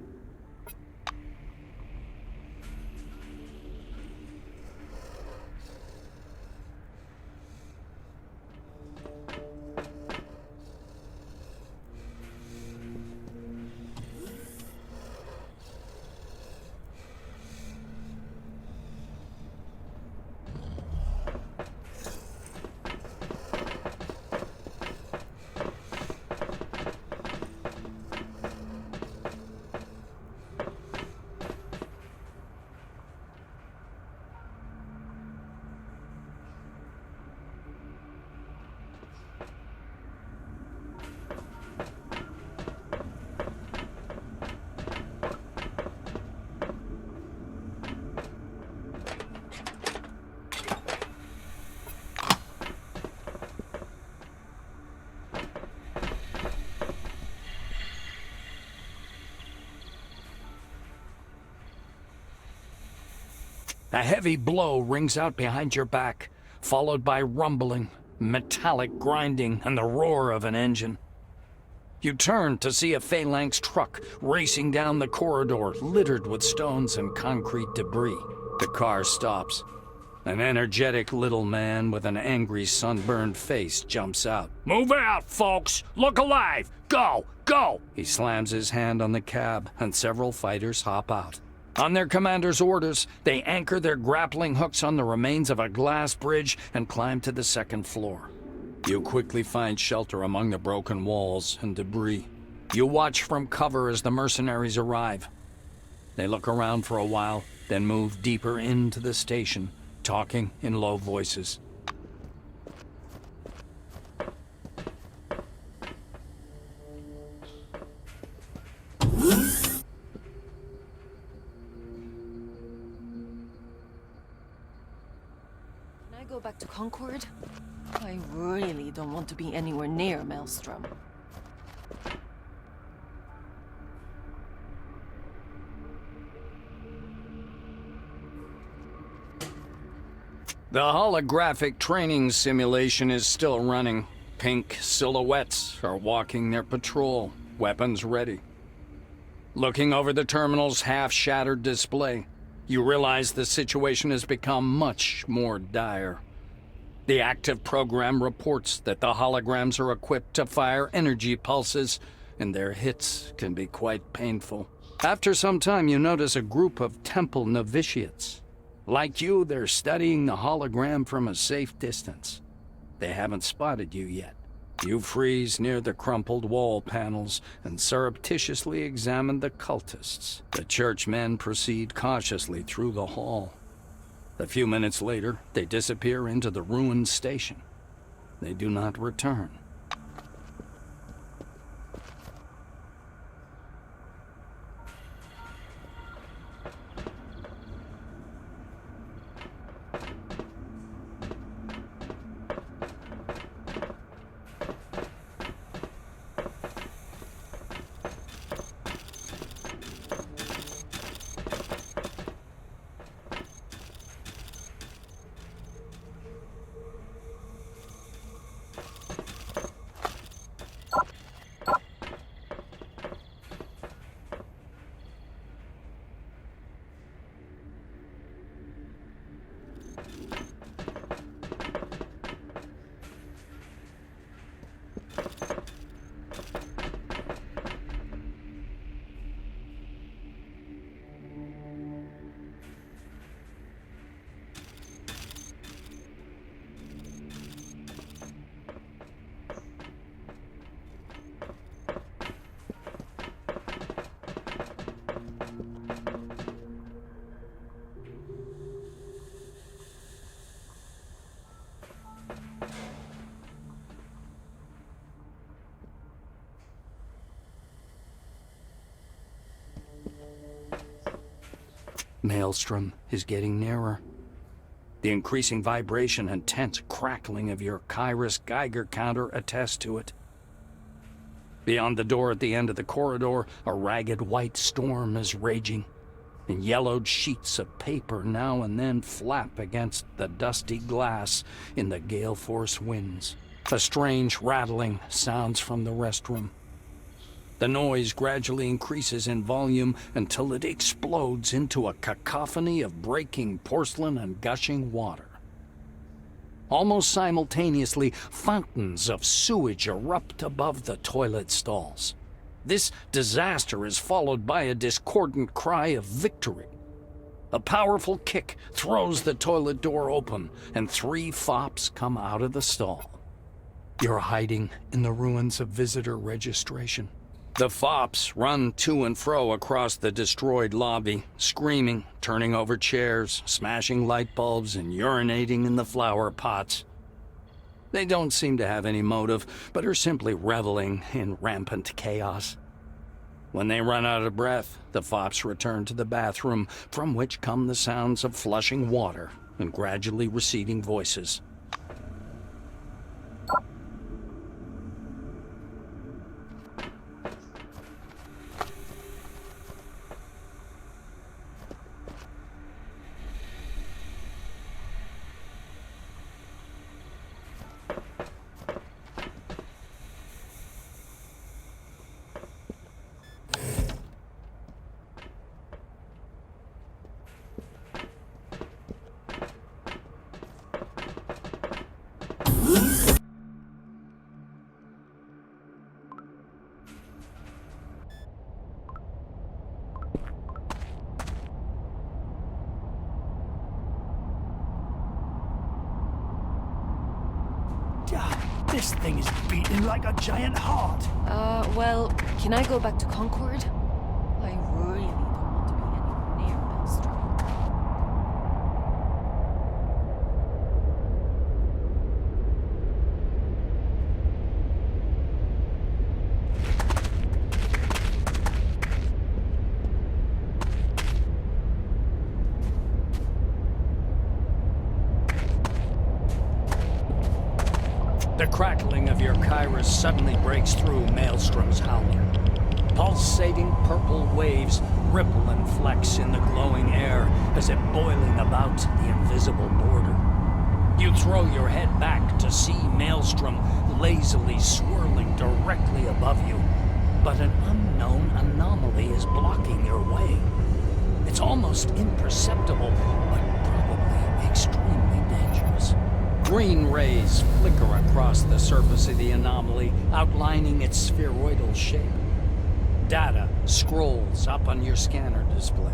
Speaker 2: A heavy blow rings out behind your back, followed by rumbling, metallic grinding, and the roar of an engine. You turn to see a phalanx truck racing down the corridor, littered with stones and concrete debris. The car stops. An energetic little man with an angry, sunburned face jumps out. "Move out, folks! Look alive! Go! Go!" He slams his hand on the cab, and several fighters hop out. On their commander's orders, they anchor their grappling hooks on the remains of a glass bridge and climb to the second floor. You quickly find shelter among the broken walls and debris. You watch from cover as the mercenaries arrive. They look around for a while, then move deeper into the station, talking in low voices.
Speaker 3: Can I go back to Concord? I really don't want to be anywhere near Maelstrom.
Speaker 2: The holographic training simulation is still running. Pink silhouettes are walking their patrol, weapons ready. Looking over the terminal's half-shattered display, you realize the situation has become much more dire. The active program reports that the holograms are equipped to fire energy pulses, and their hits can be quite painful. After some time, you notice a group of temple novitiates. Like you, they're studying the hologram from a safe distance. They haven't spotted you yet. You freeze near the crumpled wall panels and surreptitiously examine the cultists. The churchmen proceed cautiously through the hall. A few minutes later, they disappear into the ruined station. They do not return. Maelstrom is getting nearer. The increasing vibration and tense crackling of your Kairos Geiger counter attest to it. Beyond the door at the end of the corridor, a ragged white storm is raging, and yellowed sheets of paper now and then flap against the dusty glass in the gale force winds. A strange rattling sounds from the restroom. The noise gradually increases in volume until it explodes into a cacophony of breaking porcelain and gushing water. Almost simultaneously, fountains of sewage erupt above the toilet stalls. This disaster is followed by a discordant cry of victory. A powerful kick throws the toilet door open, and 3 fops come out of the stall. You're hiding in the ruins of visitor registration. The fops run to and fro across the destroyed lobby, screaming, turning over chairs, smashing light bulbs, and urinating in the flower pots. They don't seem to have any motive, but are simply reveling in rampant chaos. When they run out of breath, the fops return to the bathroom, from which come the sounds of flushing water and gradually receding voices.
Speaker 7: This thing is beating like a giant heart.
Speaker 3: Well, can I go back to Concord? I really don't want to be anywhere near Maelstrom.
Speaker 2: The crackling of your Kairos suddenly breaks through Maelstrom's howler. Pulsating purple waves ripple and flex in the glowing air as if boiling about the invisible border. You throw your head back to see Maelstrom lazily swirling directly above you, but an unknown anomaly is blocking your way. It's almost imperceptible, but probably extremely dangerous. Green rays flicker across the surface of the anomaly, outlining its spheroidal shape. Data scrolls up on your scanner display.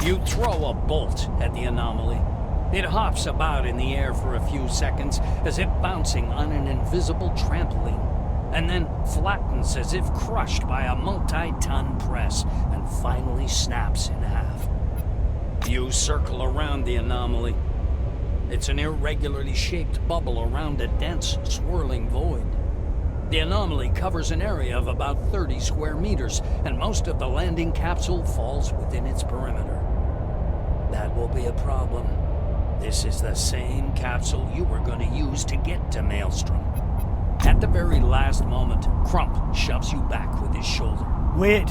Speaker 2: You throw a bolt at the anomaly. It hops about in the air for a few seconds, as if bouncing on an invisible trampoline, and then flattens as if crushed by a multi-ton press, and finally snaps in half. You circle around the anomaly. It's an irregularly shaped bubble around a dense, swirling void. The anomaly covers an area of about 30 square meters, and most of the landing capsule falls within its perimeter. That will be a problem. This is the same capsule you were going to use to get to Maelstrom. At the very last moment, Crump shoves you back with his shoulder.
Speaker 7: Wait.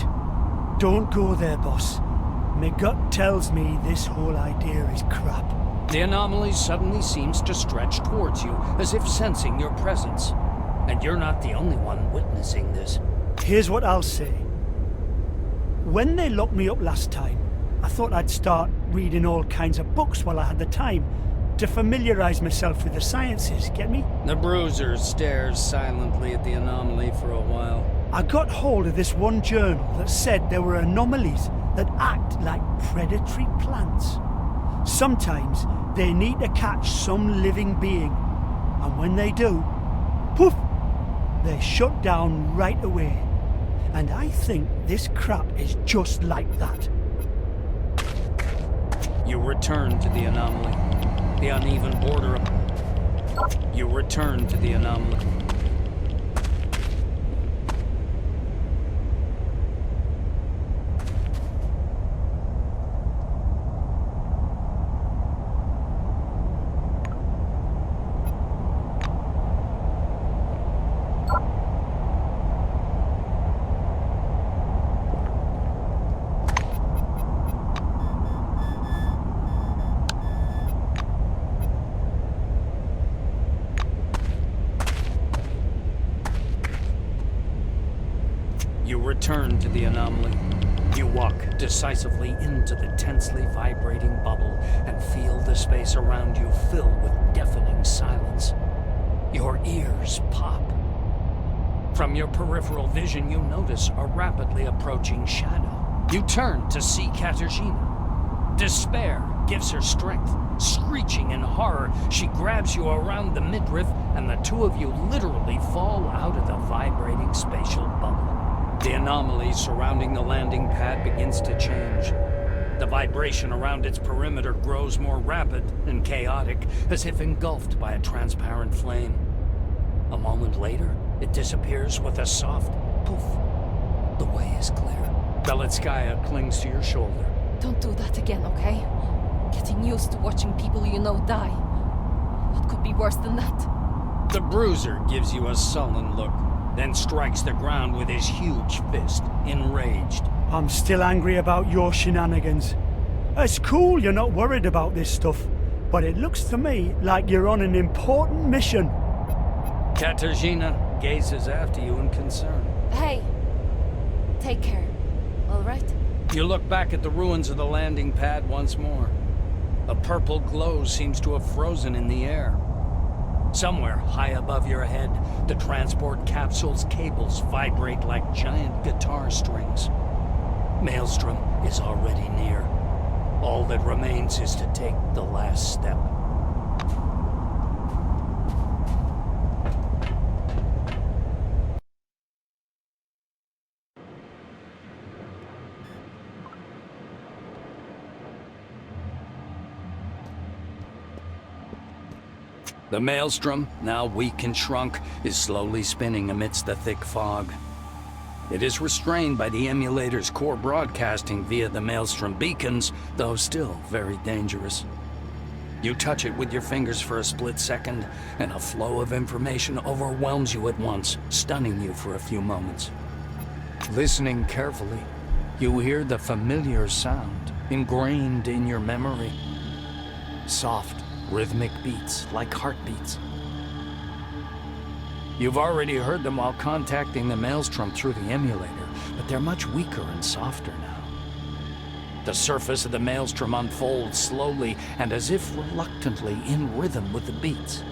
Speaker 7: Don't go there, boss. My gut tells me this whole idea is crap.
Speaker 2: The anomaly suddenly seems to stretch towards you, as if sensing your presence. And you're not the only one witnessing this.
Speaker 7: Here's what I'll say. When they locked me up last time, I thought I'd start reading all kinds of books while I had the time, to familiarize myself with the sciences, get me?
Speaker 2: The Bruiser stares silently at the anomaly for a while.
Speaker 7: I got hold of this one journal that said there were anomalies that act like predatory plants. Sometimes they need to catch some living being, and when they do, poof, they shut down right away. And I think this crap is just like that.
Speaker 2: You return to the anomaly. The uneven border of... You return to the anomaly. You return to the anomaly. You walk decisively into the tensely vibrating bubble and feel the space around you fill with deafening silence. Your ears pop. From your peripheral vision, you notice a rapidly approaching shadow. You turn to see Katarzyna. Despair gives her strength. Screeching in horror, she grabs you around the midriff, and the two of you literally fall out of the vibrating spatial bubble. The anomaly surrounding the landing pad begins to change. The vibration around its perimeter grows more rapid and chaotic, as if engulfed by a transparent flame. A moment later, it disappears with a soft poof. The way is clear. Belitskaya clings to your shoulder.
Speaker 3: Don't do that again, okay? Getting used to watching people you know die. What could be worse than that?
Speaker 2: The Bruiser gives you a sullen look, then strikes the ground with his huge fist, enraged.
Speaker 7: I'm still angry about your shenanigans. It's cool you're not worried about this stuff, but it looks to me like you're on an important mission.
Speaker 2: Katarzyna gazes after you in concern.
Speaker 3: Hey, take care, all right?
Speaker 2: You look back at the ruins of the landing pad once more. A purple glow seems to have frozen in the air. Somewhere high above your head, the transport capsule's cables vibrate like giant guitar strings. Maelstrom is already near. All that remains is to take the last step. The Maelstrom, now weak and shrunk, is slowly spinning amidst the thick fog. It is restrained by the emulator's core broadcasting via the Maelstrom beacons, though still very dangerous. You touch it with your fingers for a split second, and a flow of information overwhelms you at once, stunning you for a few moments. Listening carefully, you hear the familiar sound ingrained in your memory. Soft, rhythmic beats, like heartbeats. You've already heard them while contacting the Maelstrom through the emulator, but they're much weaker and softer now. The surface of the Maelstrom unfolds slowly and as if reluctantly in rhythm with the beats.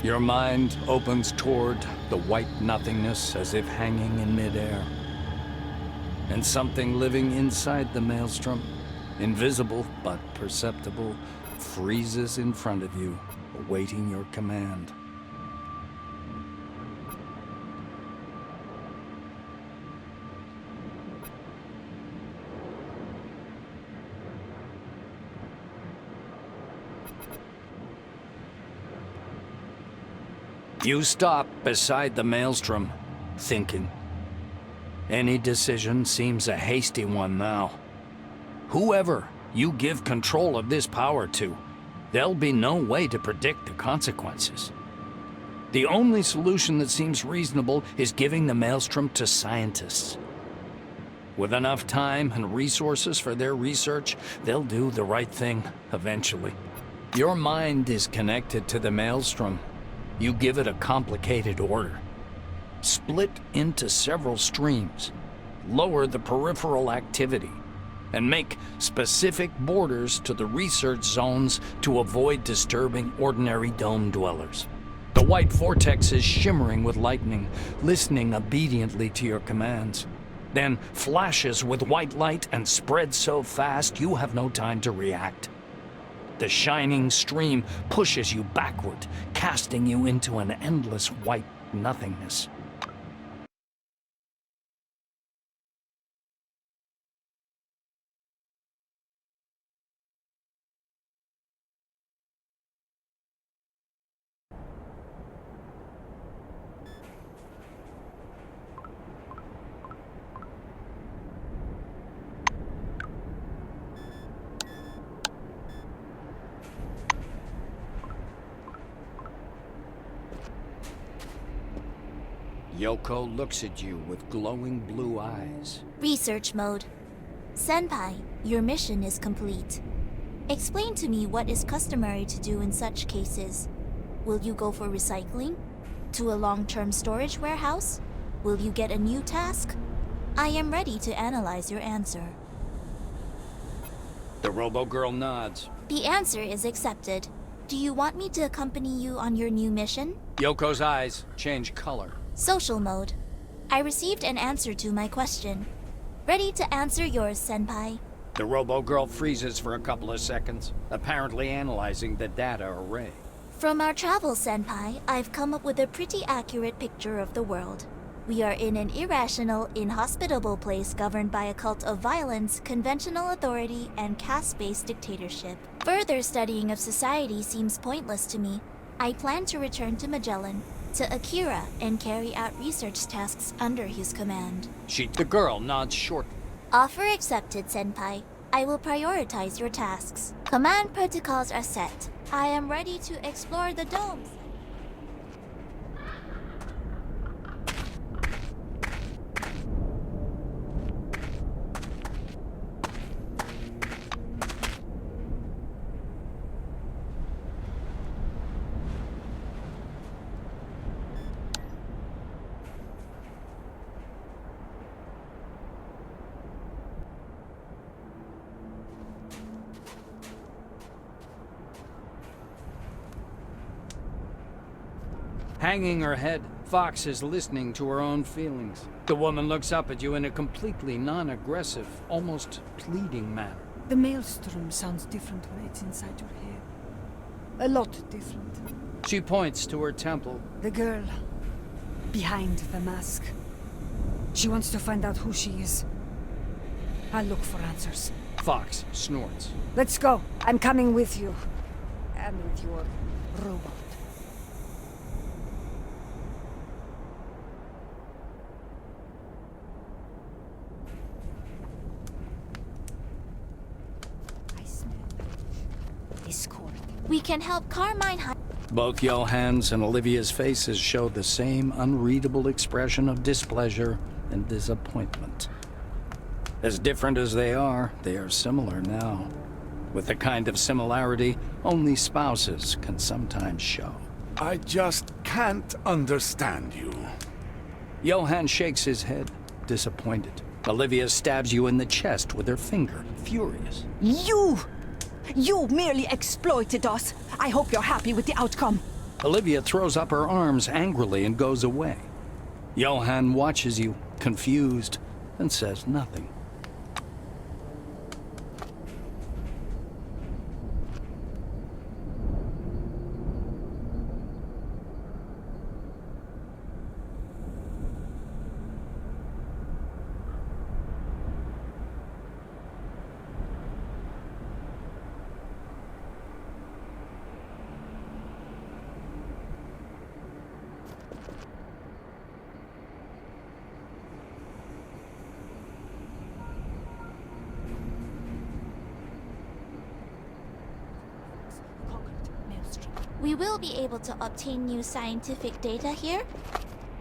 Speaker 2: Your mind opens toward the white nothingness as if hanging in midair. And something living inside the Maelstrom, invisible but perceptible, freezes in front of you, awaiting your command. You stop beside the Maelstrom, thinking. Any decision seems a hasty one now. Whoever you give control of this power to, there'll be no way to predict the consequences. The only solution that seems reasonable is giving the Maelstrom to scientists. With enough time and resources for their research, they'll do the right thing eventually. Your mind is connected to the Maelstrom. You give it a complicated order. Split into several streams, lower the peripheral activity, and make specific borders to the research zones to avoid disturbing ordinary dome dwellers. The white vortex is shimmering with lightning, listening obediently to your commands. Then flashes with white light and spreads so fast you have no time to react. The shining stream pushes you backward, casting you into an endless white nothingness. Yoko looks at you with glowing blue eyes.
Speaker 1: Research mode. Senpai, your mission is complete. Explain to me what is customary to do in such cases. Will you go for recycling? To a long-term storage warehouse? Will you get a new task? I am ready to analyze your answer.
Speaker 2: The Robo-Girl nods.
Speaker 1: The answer is accepted. Do you want me to accompany you on your new mission?
Speaker 2: Yoko's eyes change color.
Speaker 1: Social mode. I received an answer to my question. Ready to answer yours, Senpai.
Speaker 2: The Robo-Girl freezes for a couple of seconds, apparently analyzing the data array.
Speaker 1: From our travels, Senpai, I've come up with a pretty accurate picture of the world. We are in an irrational, inhospitable place governed by a cult of violence, conventional authority, and caste-based dictatorship. Further studying of society seems pointless to me. I plan to return to Magellan, to Akira, and carry out research tasks under his command.
Speaker 2: The girl nods shortly.
Speaker 1: Offer accepted, Senpai. I will prioritize your tasks. Command protocols are set. I am ready to explore the domes.
Speaker 2: Hanging her head, Fox is listening to her own feelings. The woman looks up at you in a completely non-aggressive, almost pleading manner.
Speaker 11: The Maelstrom sounds different when it's inside your head. A lot different.
Speaker 2: She points to her temple.
Speaker 11: The girl behind the mask. She wants to find out who she is. I'll look for answers.
Speaker 2: Fox snorts.
Speaker 11: Let's go. I'm coming with you. And with your robot.
Speaker 12: I smell discord.
Speaker 1: We can help Carmine Heights.
Speaker 2: Both Johann's and Olivia's faces show the same unreadable expression of displeasure and disappointment. As different as they are similar now. With the kind of similarity only spouses can sometimes show.
Speaker 13: I just can't understand you.
Speaker 2: Johann shakes his head, disappointed. Olivia stabs you in the chest with her finger, furious.
Speaker 12: You merely exploited us. I hope you're happy with the outcome.
Speaker 2: Olivia throws up her arms angrily and goes away. Johann watches you, confused, and says nothing.
Speaker 1: We will be able to obtain new scientific data here.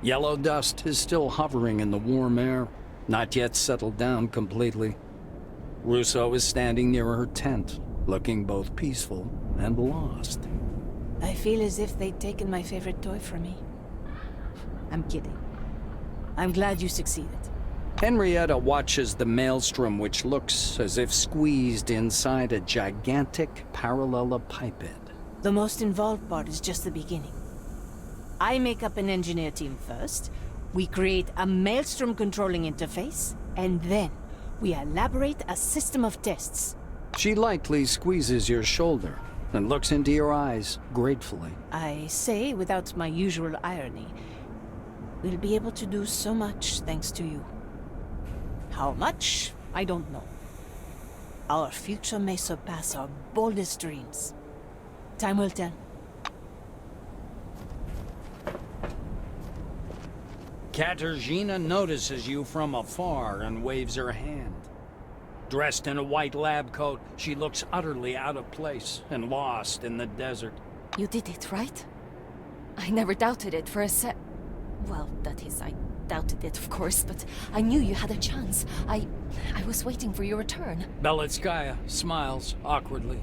Speaker 2: Yellow dust is still hovering in the warm air, not yet settled down completely. Russo is standing near her tent, looking both peaceful and lost.
Speaker 6: I feel as if they'd taken my favorite toy from me. I'm kidding. I'm glad you succeeded.
Speaker 2: Henrietta watches the Maelstrom, which looks as if squeezed inside a gigantic parallelepiped.
Speaker 6: The most involved part is just the beginning. I make up an engineer team first, we create a Maelstrom controlling interface, and then we elaborate a system of tests.
Speaker 2: She lightly squeezes your shoulder and looks into your eyes gratefully.
Speaker 6: I say, without my usual irony, we'll be able to do so much thanks to you. How much? I don't know. Our future may surpass our boldest dreams. Time will tell.
Speaker 2: Katarzyna notices you from afar and waves her hand. Dressed in a white lab coat, she looks utterly out of place and lost in the desert.
Speaker 3: You did it, right? I never doubted it for a sec. Well, that is, I doubted it, of course, but I knew you had a chance. I was waiting for your return.
Speaker 2: Belitskaya smiles awkwardly.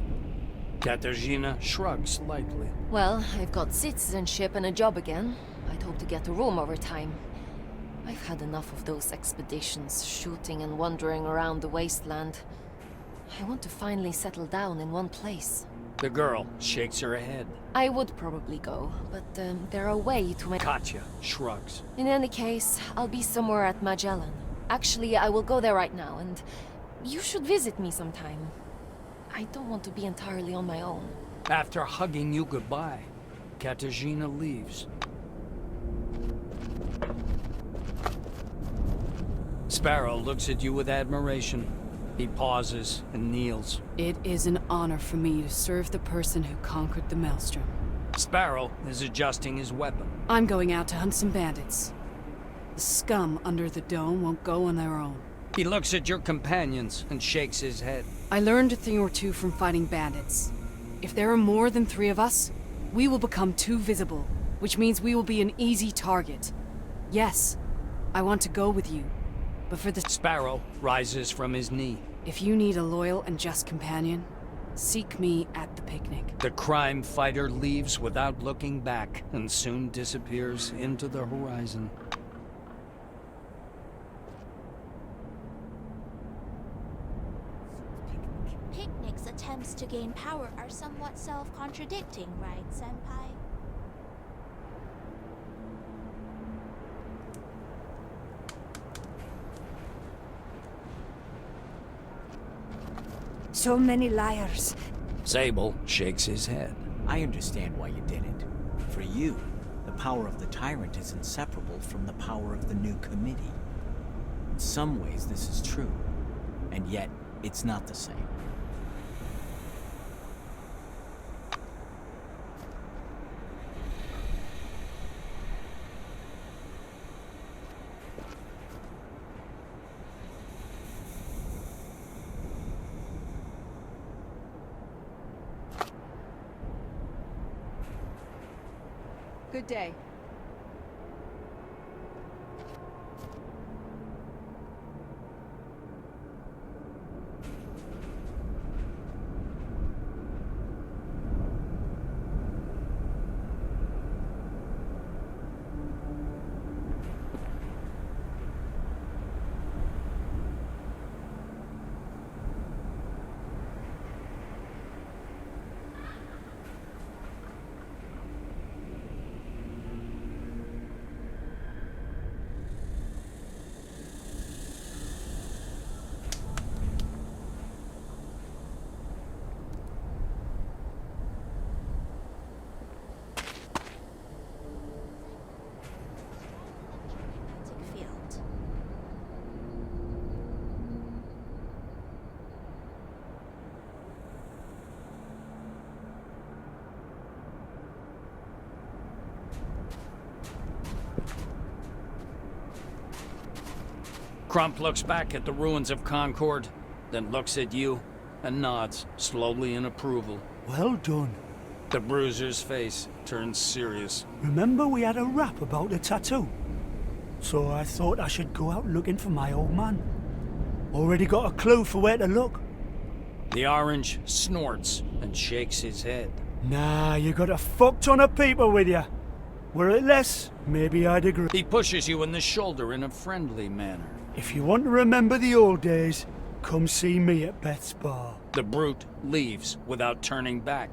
Speaker 2: Katarzyna shrugs slightly.
Speaker 3: Well, I've got citizenship and a job again. I'd hope to get a room over time. I've had enough of those expeditions, shooting and wandering around the wasteland. I want to finally settle down in one place.
Speaker 2: The girl shakes her head.
Speaker 3: I would probably go, but there are ways to make...
Speaker 2: Katya shrugs.
Speaker 3: In any case, I'll be somewhere at Magellan. Actually, I will go there right now, and you should visit me sometime. I don't want to be entirely on my own.
Speaker 2: After hugging you goodbye, Katarzyna leaves. Sparrow looks at you with admiration. He pauses and kneels.
Speaker 8: It is an honor for me to serve the person who conquered the Maelstrom.
Speaker 2: Sparrow is adjusting his weapon.
Speaker 8: I'm going out to hunt some bandits. The scum under the dome won't go on their own.
Speaker 2: He looks at your companions and shakes his head.
Speaker 8: I learned a thing or two from fighting bandits. If there are more than 3 of us, we will become too visible, which means we will be an easy target. Yes, I want to go with you, but for the...
Speaker 2: Sparrow rises from his knee.
Speaker 8: If you need a loyal and just companion, seek me at the picnic.
Speaker 2: The crime fighter leaves without looking back and soon disappears into the horizon.
Speaker 1: Picnic's attempts to gain power are somewhat self-contradicting, right, Senpai?
Speaker 11: So many liars.
Speaker 2: Sable shakes his head.
Speaker 20: I understand why you did it. For you, the power of the tyrant is inseparable from the power of the new committee. In some ways, this is true, and yet it's not the same.
Speaker 8: Good day.
Speaker 1: Field.
Speaker 2: Crump looks back at the ruins of Concord, then looks at you and nods slowly in approval.
Speaker 7: Well done.
Speaker 2: The bruiser's face turns serious.
Speaker 7: Remember we had a rap about the tattoo? So I thought I should go out looking for my old man. Already got a clue for where to look.
Speaker 2: The orange snorts and shakes his head.
Speaker 7: Nah, you got a fuck ton of people with you. Were it less, maybe I'd agree.
Speaker 2: He pushes you in the shoulder in a friendly manner.
Speaker 7: If you want to remember the old days, come see me at Beth's bar.
Speaker 2: The brute leaves without turning back.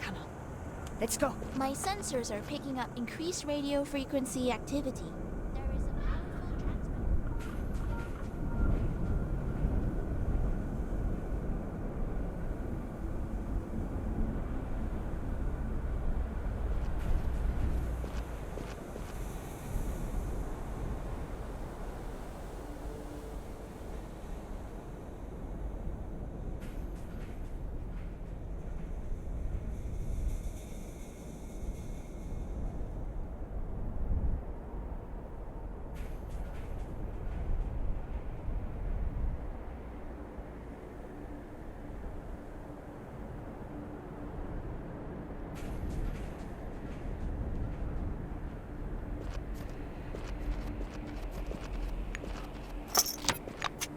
Speaker 11: Come on. Let's go.
Speaker 1: My sensors are picking up increased radio frequency activity. There is a powerful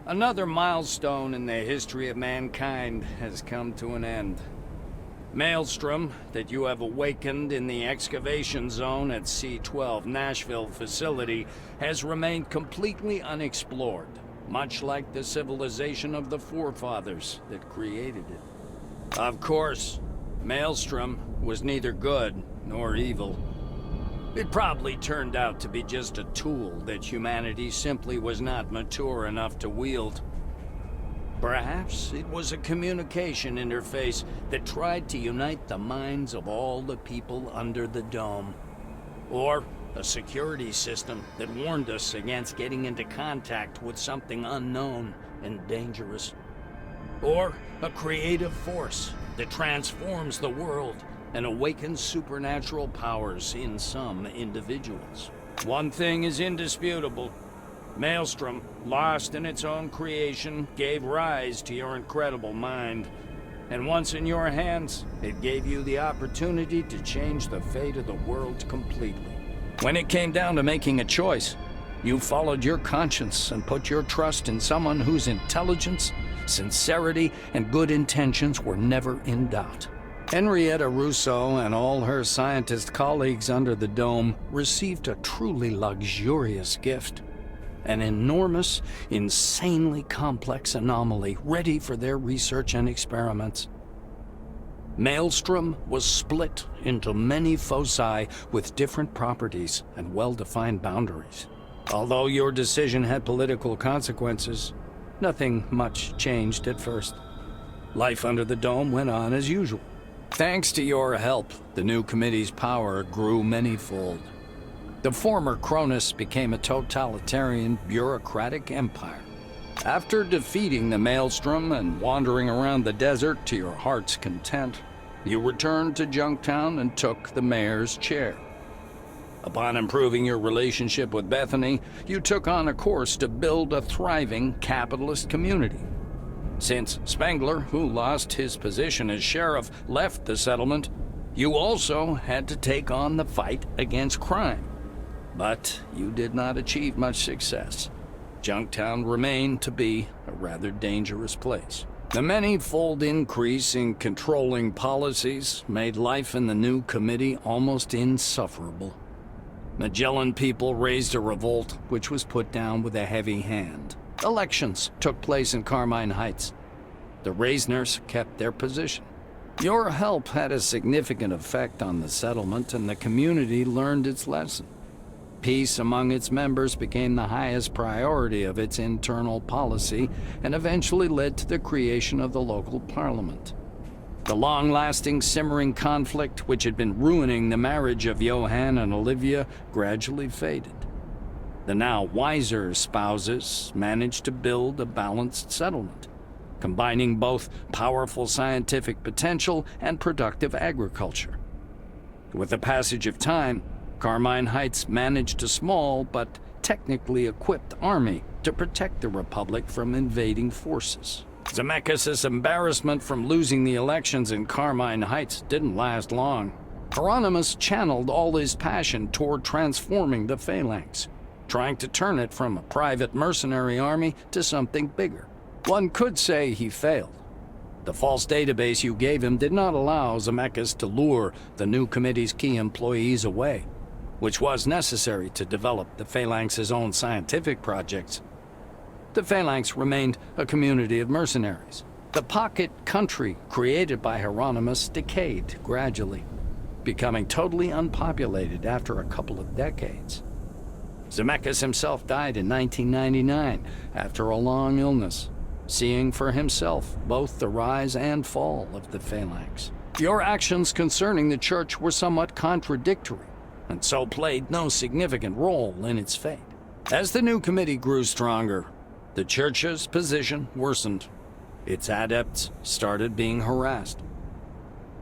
Speaker 2: Another milestone in the history of mankind has come to an end. Maelstrom, that you have awakened in the excavation zone at C-12 Nashville facility, has remained completely unexplored, much like the civilization of the forefathers that created it. Of course, Maelstrom was neither good nor evil. It probably turned out to be just a tool that humanity simply was not mature enough to wield. Perhaps it was a communication interface that tried to unite the minds of all the people under the dome. Or a security system that warned us against getting into contact with something unknown and dangerous. Or a creative force that transforms the world and awakens supernatural powers in some individuals. One thing is indisputable. Maelstrom, lost in its own creation, gave rise to your incredible mind. And once in your hands, it gave you the opportunity to change the fate of the world completely. When it came down to making a choice, you followed your conscience and put your trust in someone whose intelligence, sincerity, and good intentions were never in doubt. Henrietta Russo and all her scientist colleagues under the dome received a truly luxurious gift. An enormous, insanely complex anomaly ready for their research and experiments. Maelstrom was split into many foci with different properties and well-defined boundaries. Although your decision had political consequences, nothing much changed at first. Life under the dome went on as usual. Thanks to your help, the new committee's power grew manyfold. The former Cronus became a totalitarian, bureaucratic empire. After defeating the Maelstrom and wandering around the desert to your heart's content, you returned to Junktown and took the mayor's chair. Upon improving your relationship with Bethany, you took on a course to build a thriving capitalist community. Since Spengler, who lost his position as sheriff, left the settlement, you also had to take on the fight against crime. But you did not achieve much success. Junktown remained to be a rather dangerous place. The many-fold increase in controlling policies made life in the new committee almost insufferable. Magellan people raised a revolt, which was put down with a heavy hand. Elections took place in Carmine Heights. The Reisners kept their position. Your help had a significant effect on the settlement, and the community learned its lesson. Peace among its members became the highest priority of its internal policy, and eventually led to the creation of the local parliament. The long-lasting, simmering conflict which had been ruining the marriage of Johann and Olivia gradually faded. The now wiser spouses managed to build a balanced settlement, combining both powerful scientific potential and productive agriculture. With the passage of time, Carmine Heights managed a small but technically equipped army to protect the Republic from invading forces. Zemeckis' embarrassment from losing the elections in Carmine Heights didn't last long. Hieronymus channeled all his passion toward transforming the Phalanx, trying to turn it from a private mercenary army to something bigger. One could say he failed. The false database you gave him did not allow Zemeckis to lure the new committee's key employees away, which was necessary to develop the Phalanx's own scientific projects. The Phalanx remained a community of mercenaries. The pocket country created by Hieronymus decayed gradually, becoming totally unpopulated after a couple of decades. Zemeckis himself died in 1999 after a long illness, seeing for himself both the rise and fall of the Phalanx. Your actions concerning the church were somewhat contradictory, and so played no significant role in its fate. As the new committee grew stronger, the church's position worsened. Its adepts started being harassed.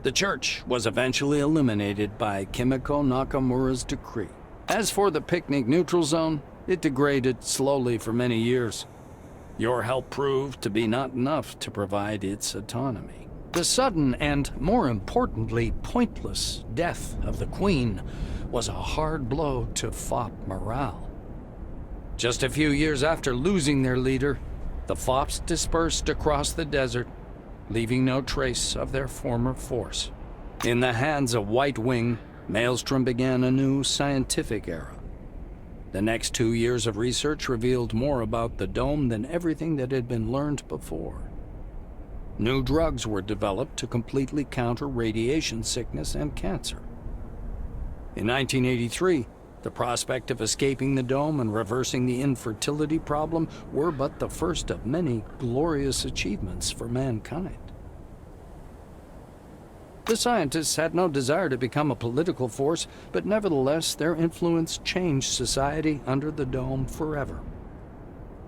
Speaker 2: The church was eventually eliminated by Kimiko Nakamura's decree. As for the picnic neutral zone, it degraded slowly for many years. Your help proved to be not enough to provide its autonomy. The sudden and, more importantly, pointless death of the Queen was a hard blow to FOP morale. Just a few years after losing their leader, the FOPs dispersed across the desert, leaving no trace of their former force. In the hands of White Wing, Maelstrom began a new scientific era. The next 2 years of research revealed more about the dome than everything that had been learned before. New drugs were developed to completely counter radiation sickness and cancer. In 1983, the prospect of escaping the dome and reversing the infertility problem were but the first of many glorious achievements for mankind. The scientists had no desire to become a political force, but nevertheless their influence changed society under the dome forever.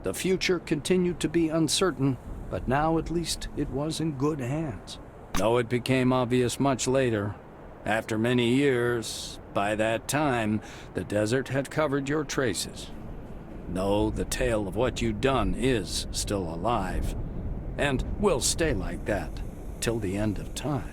Speaker 2: The future continued to be uncertain, but now at least it was in good hands. Though it became obvious much later, after many years, by that time, the desert had covered your traces. Though the tale of what you'd done is still alive, and will stay like that till the end of time.